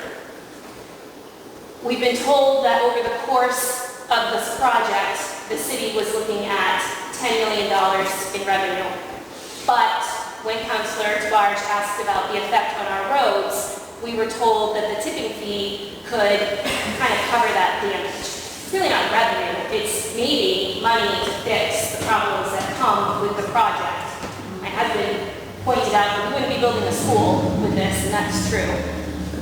We've been told that over the course of this project, the city was looking at $10 million in revenue. But when Councilor Tabarge asked about the effect on our roads, we were told that the tipping fee could kind of cover that damage. It's really not revenue, it's maybe money to fix the problems that come with the project. My husband pointed out that we wouldn't be building a school with this, and that's true.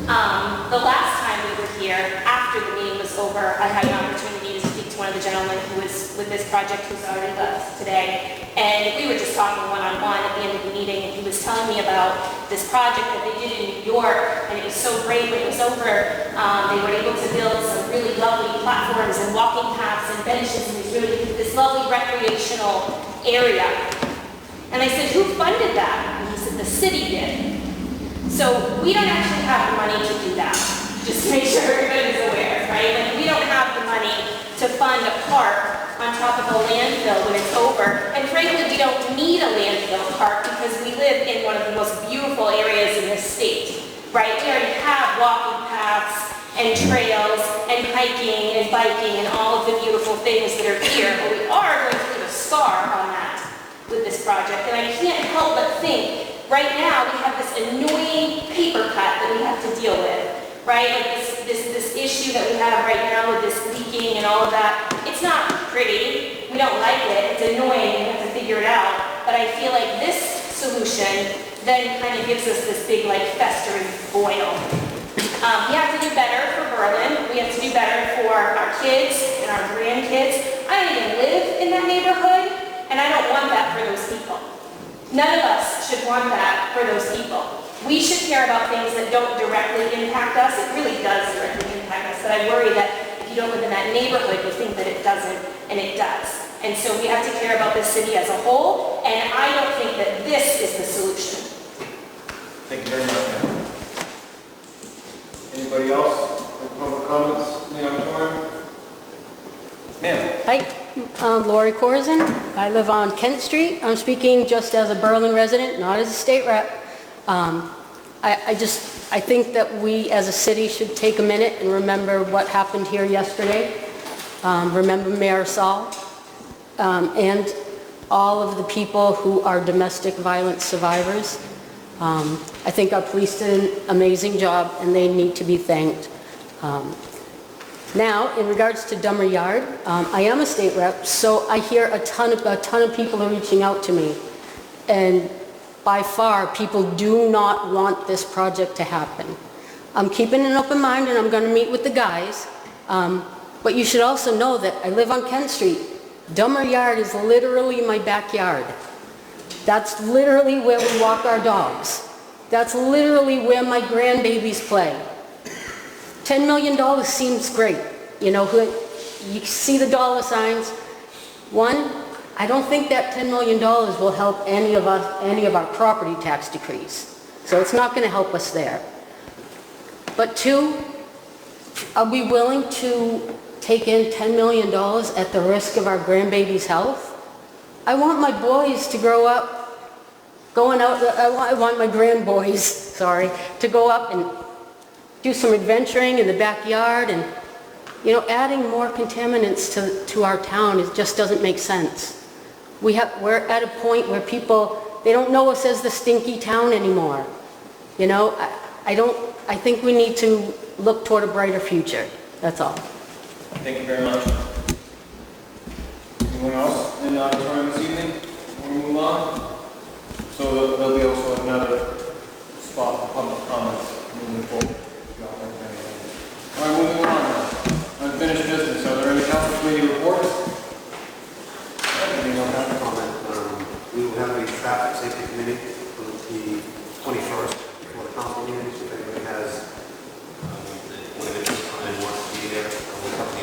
The last time we were here, after the meeting was over, I had an opportunity to speak to one of the gentlemen who was with this project who's already left today. And we were just talking one-on-one at the end of the meeting, and he was telling me about this project that they did in New York, and it was so great when it was over. They were able to build some really lovely platforms and walking paths and benches and this lovely recreational area. And I said, who funded that? And he said, the city did. So we don't actually have the money to do that. Just to make sure everybody's aware, right? Like we don't have the money to fund a park on top of a landfill when it's over. And frankly, we don't need a landfill park because we live in one of the most beautiful areas in this state, right? We already have walking paths and trails and hiking and biking and all of the beautiful things that are here. But we are going to leave a scar on that with this project. And I can't help but think, right now we have this annoying paper cut that we have to deal with, right? Like this issue that we have right now with this leaking and all of that. It's not pretty. We don't like it. It's annoying. We have to figure it out. But I feel like this solution then kind of gives us this big like festering boil. We have to do better for Berlin. We have to do better for our kids and our grandkids. I don't even live in that neighborhood, and I don't want that for those people. None of us should want that for those people. We should care about things that don't directly impact us. It really does directly impact us, but I worry that if you don't live in that neighborhood, you think that it doesn't, and it does. And so we have to care about the city as a whole, and I don't think that this is the solution. Thank you very much, ma'am. Anybody else? Public comments in the auditorium? Ma'am. Hi, Lori Corzin. I live on Kent Street. I'm speaking just as a Berlin resident, not as a state rep. I think that we as a city should take a minute and remember what happened here yesterday. Remember Mayor Saul and all of the people who are domestic violence survivors. I think our police did an amazing job and they need to be thanked. Now, in regards to Dummer Yard, I am a state rep, so I hear a ton of people are reaching out to me. And by far, people do not want this project to happen. I'm keeping an open mind and I'm gonna meet with the guys. But you should also know that I live on Kent Street. Dummer Yard is literally my backyard. That's literally where we walk our dogs. That's literally where my grandbabies play. $10 million seems great. You know, you see the dollar signs. One, I don't think that $10 million will help any of our property tax decrease. So it's not gonna help us there. But two, are we willing to take in $10 million at the risk of our grandbaby's health? I want my boys to grow up going out, I want my grandboys, sorry, to go up and do some adventuring in the backyard, and, you know, adding more contaminants to our town, it just doesn't make sense. We're at a point where people, they don't know us as the stinky town anymore. You know, I think we need to look toward a brighter future. That's all. Thank you very much. Anyone else in the auditorium this evening? Want to move on? So there'll be also another spot for public comments moving forward. All right, moving on now. Unfinished business. Are there any council committee reports? Anyone have a comment? We will have a traffic safety committee on the 21st for the council meeting. So if anybody has one of interest and wants to be there, we'll have the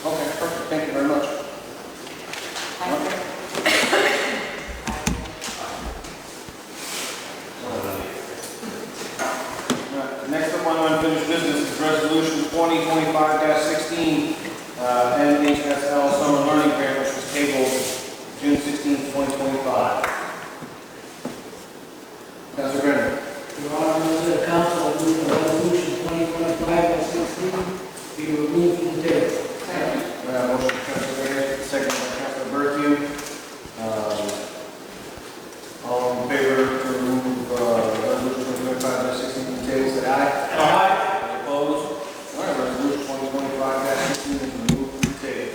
Okay, perfect. Thank you very much. Next up on unfinished business is Resolution 2025-16, NHSL Summer Learning Grant, which was tabled June 16, 2025. Councilor Brennan. Your Honor, members of the council, I move the resolution 2025-16 be removed from the table. Motion by Councilor Brennan, second by Councilor Berthew. All in favor to remove resolution 2025-16 from the table, say aye. Aye. Any opposed? All right, resolution 2025-16 is removed from the table.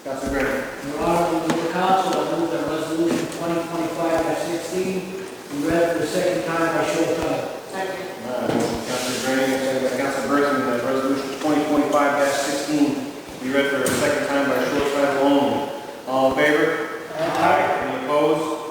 Councilor Brennan. Your Honor, members of the council, I move that resolution 2025-16 be read for the second time by show of title. Second. Motion by Councilor Brennan, second by Councilor Berthew, that resolution 2025-16 be read for a second time by short title only. All in favor? Aye. Any opposed?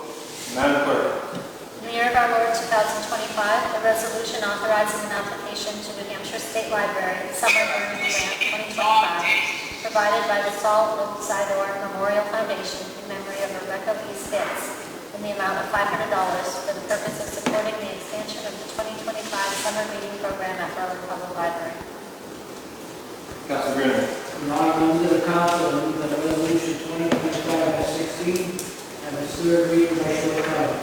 Madam Clerk. In the year of our Lord 2025, a resolution authorizing an application to New Hampshire State Library Summer Learning Grant 2025, provided by the Saul Oak Sidor Memorial Foundation in memory of Rebecca Lee Spitz, in the amount of $500 for the purpose of supporting the expansion of the 2025 summer reading program at Berlin Public Library. Councilor Brennan. Your Honor, members of the council, I move that resolution 2025-16 have its third reading by show of title.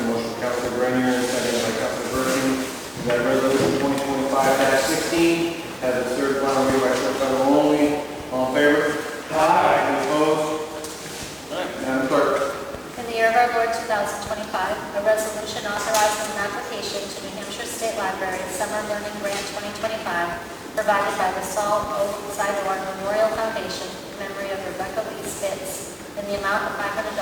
Motion by Councilor Brennan, second by Councilor Berthew, that resolution 2025-16 has its third final reading by short title only. All in favor? Aye. Any opposed? All right, Madam Clerk. In the year of our Lord 2025, a resolution authorizing an application to New Hampshire State Library Summer Learning Grant 2025, provided by the Saul Oak Sidor Memorial Foundation in memory of Rebecca Lee Spitz, in the amount of $500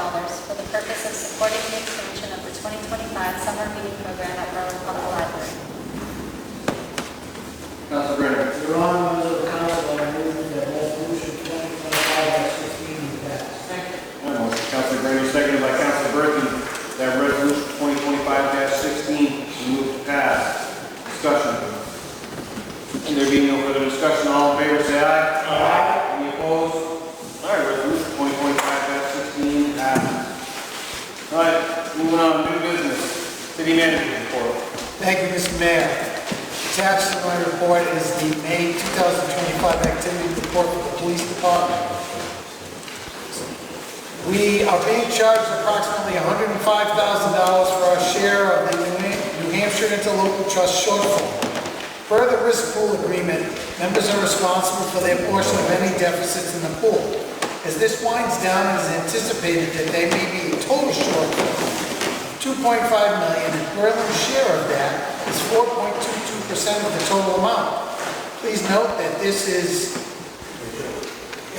for the purpose of supporting the expansion of the 2025 summer reading program at Berlin Public Library. Councilor Brennan. Your Honor, members of the council, I move that resolution 2025-16 be passed. Motion by Councilor Brennan, seconded by Councilor Berthew, that resolution 2025-16 be moved to pass. Discussion. And there being no further discussion, all in favor say aye. Aye. Any opposed? All right, resolution 2025-16 passes. All right, moving on, new business. City manager's report. Thank you, Mr. Mayor. Attached to my report is the May 2025 activity report for the police department. We are being charged approximately $105,000 for our share of the New Hampshire Interlocal Trust shortfall. Per the risk pool agreement, members are responsible for their portion of any deficits in the pool. As this winds down, it is anticipated that there may be a total shortfall of $2.5 million, and Berlin's share of that is 4.22% of the total amount. Please note that this is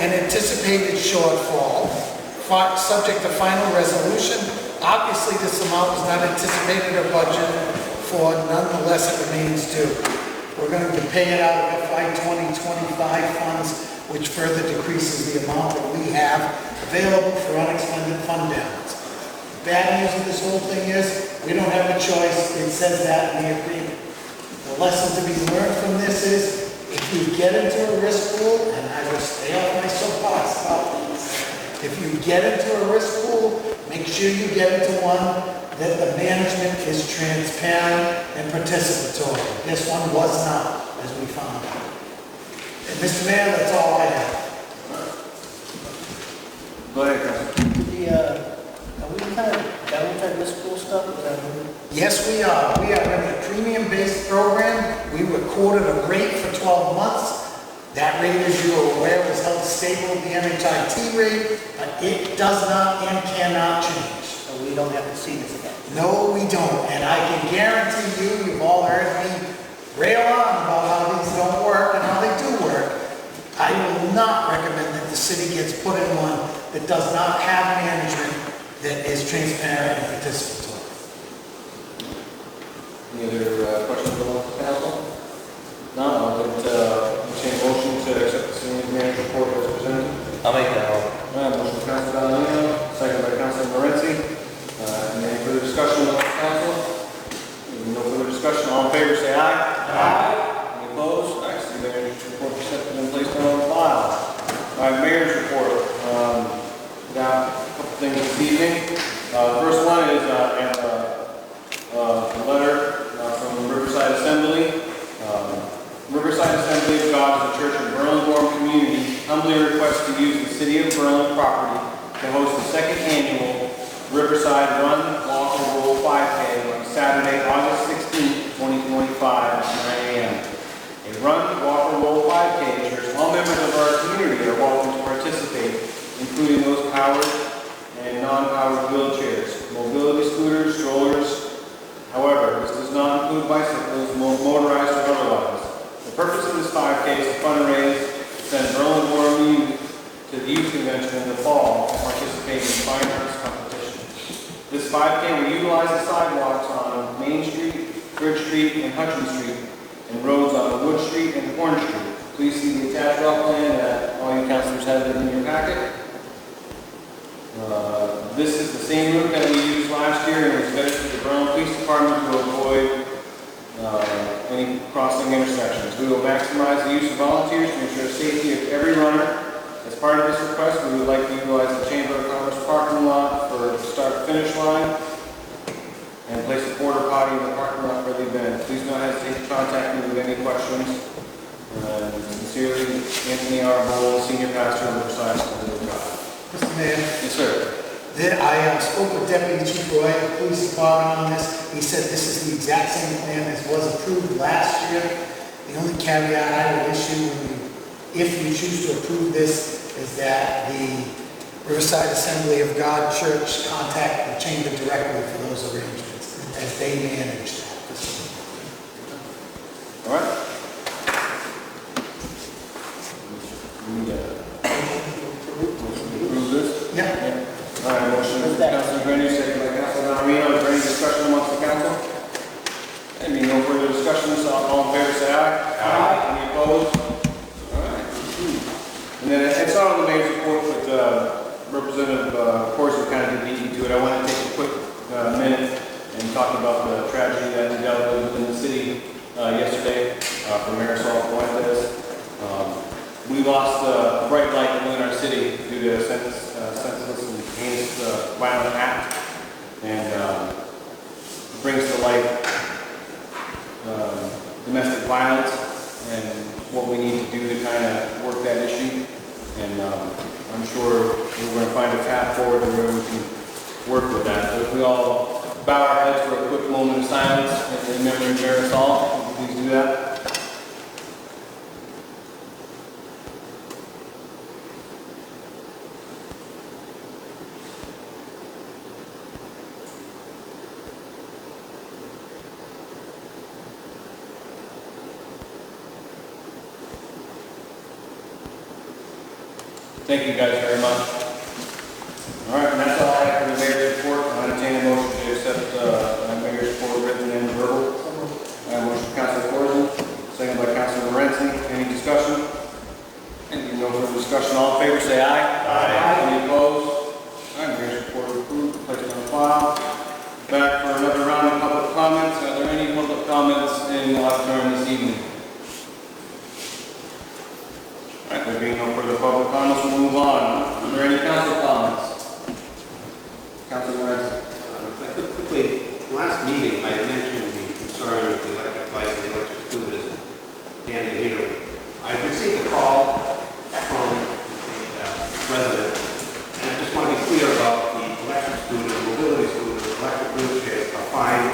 an anticipated shortfall, subject to final resolution. Obviously, this amount was not anticipated or budgeted before, nonetheless it remains due. We're going to pay it out of FY 2025 funds, which further decreases the amount that we have available for unexpended fund balance. Bad news of this whole thing is, we don't have a choice, it says that in the agreement. The lesson to be learned from this is, if you get into a risk pool, and I will stay off my soapbox about these, if you get into a risk pool, make sure you get into one that the management is transparent and participatory. This one was not, as we found out. And Mr. Mayor, that's all I have. Go ahead, Councilman. Are we kind of done with that risk pool stuff? Is that Yes, we are. We are in a premium-based program. We recorded a rate for 12 months. That rate, as you are aware, was held stable at the NHIT rate, but it does not and cannot change. So we don't have to see this again? No, we don't. And I can guarantee you, you've all heard me rail on about how these don't work and how they do work. I will not recommend that the city gets put in one that does not have management that is transparent and participatory. Any other questions from the council? No, I'll entertain a motion to accept the city manager report as presented. I'll make that all. Motion by Councilor Bellino, second by Councilor Morenzi. Any further discussion on the council? No further discussion, all in favor say aye. Aye. Any opposed? All right, city manager's report accepted and placed on file. All right, mayor's report. Got a couple things this evening. The first one is a letter from the Riverside Assembly. Riverside Assembly of God is a church in Berlin-Gorham community humbly requests to use the city of Berlin property to host the second annual Riverside Run, Walk, and Roll 5K on Saturday, August 16, 2025 at 9 a.m. A Run, Walk, and Roll 5K ensures all members of our community are welcome to participate, including those powered and non-powered wheelchairs, mobility scooters, strollers. However, this does not include bicycles, motorized or otherwise. The purpose of this 5K is to fundraise, send Berlin-Gorham youth to the youth convention in the fall to participate in fine arts competition. This 5K will utilize the sidewalks on Main Street, Bridge Street, and Hutchins Street, and roads on Wood Street and Corn Street. Please see the attached route plan that all you councilors have in your packet. This is the same route that we used last year and was vetted to the Berlin Police Department to avoid any crossing intersections. We will maximize the use of volunteers to ensure safety of every runner. As part of this request, we would like to utilize the Chamber of Commerce parking lot for the start-finish line and place a porta potty in the parking lot for the event. Please don't hesitate to contact me with any questions. Sincerely, Anthony R. Bull, Senior Pastor of Riverside Assembly of God. Mr. Mayor? Yes, sir. I spoke with Deputy Chief Roy of the Police Department on this. He said this is the exact same plan as was approved last year. The only caveat I would issue, if you choose to approve this, is that the Riverside Assembly of God Church contact the chamber directly for those arrangements, as they manage that. All right. Approve this? Yeah. All right, motion by Councilor Grenier, second by Councilor Marino. Is there any discussion amongst the council? Any no further discussion, so all in favor say aye. Aye. Any opposed? All right. And then it's not on the mayor's report, but Representative Corsi kind of did beat me to it. I want to take a quick minute and talk about the tragedy that we dealt with in the city yesterday from Marisol Fuentes. We lost a bright light in our city due to a senseless and heinous violent act, and brings to light domestic violence and what we need to do to kind of work that issue. And I'm sure we're going to find a path forward where we can work with that. So if we all bow our heads for a quick moment of silence in memory of Marisol, please do that. Thank you guys very much. All right, and that's all I have for the mayor's report. I entertain a motion to accept the mayor's report written and verbal. file. Back for another round of public comments. Are there any public comments in auditorium this evening? All right, there being no further public comments, we'll move on. Are there any council comments? Council Lorenz. Quickly, last meeting, I mentioned the concern with the electric lights and the electric scooters in Dan DeVito. I received a call from a resident, and I just want to be clear about the electric scooters, mobility scooters, electric wheelchairs are fine.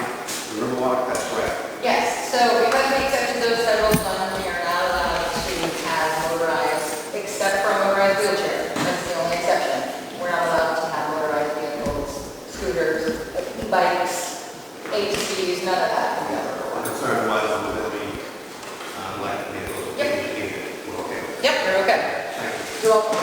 Remember what? That's right. Yes, so because we accepted those federal funds, we are not allowed to have motorized, except for a motorized wheelchair. That's the only exception. We're not allowed to have motorized vehicles, scooters, e-bikes, ATVs, none of that. My concern was on mobility, electric vehicles. Yep. We're okay. Yep, you're okay. Thank you. You're welcome.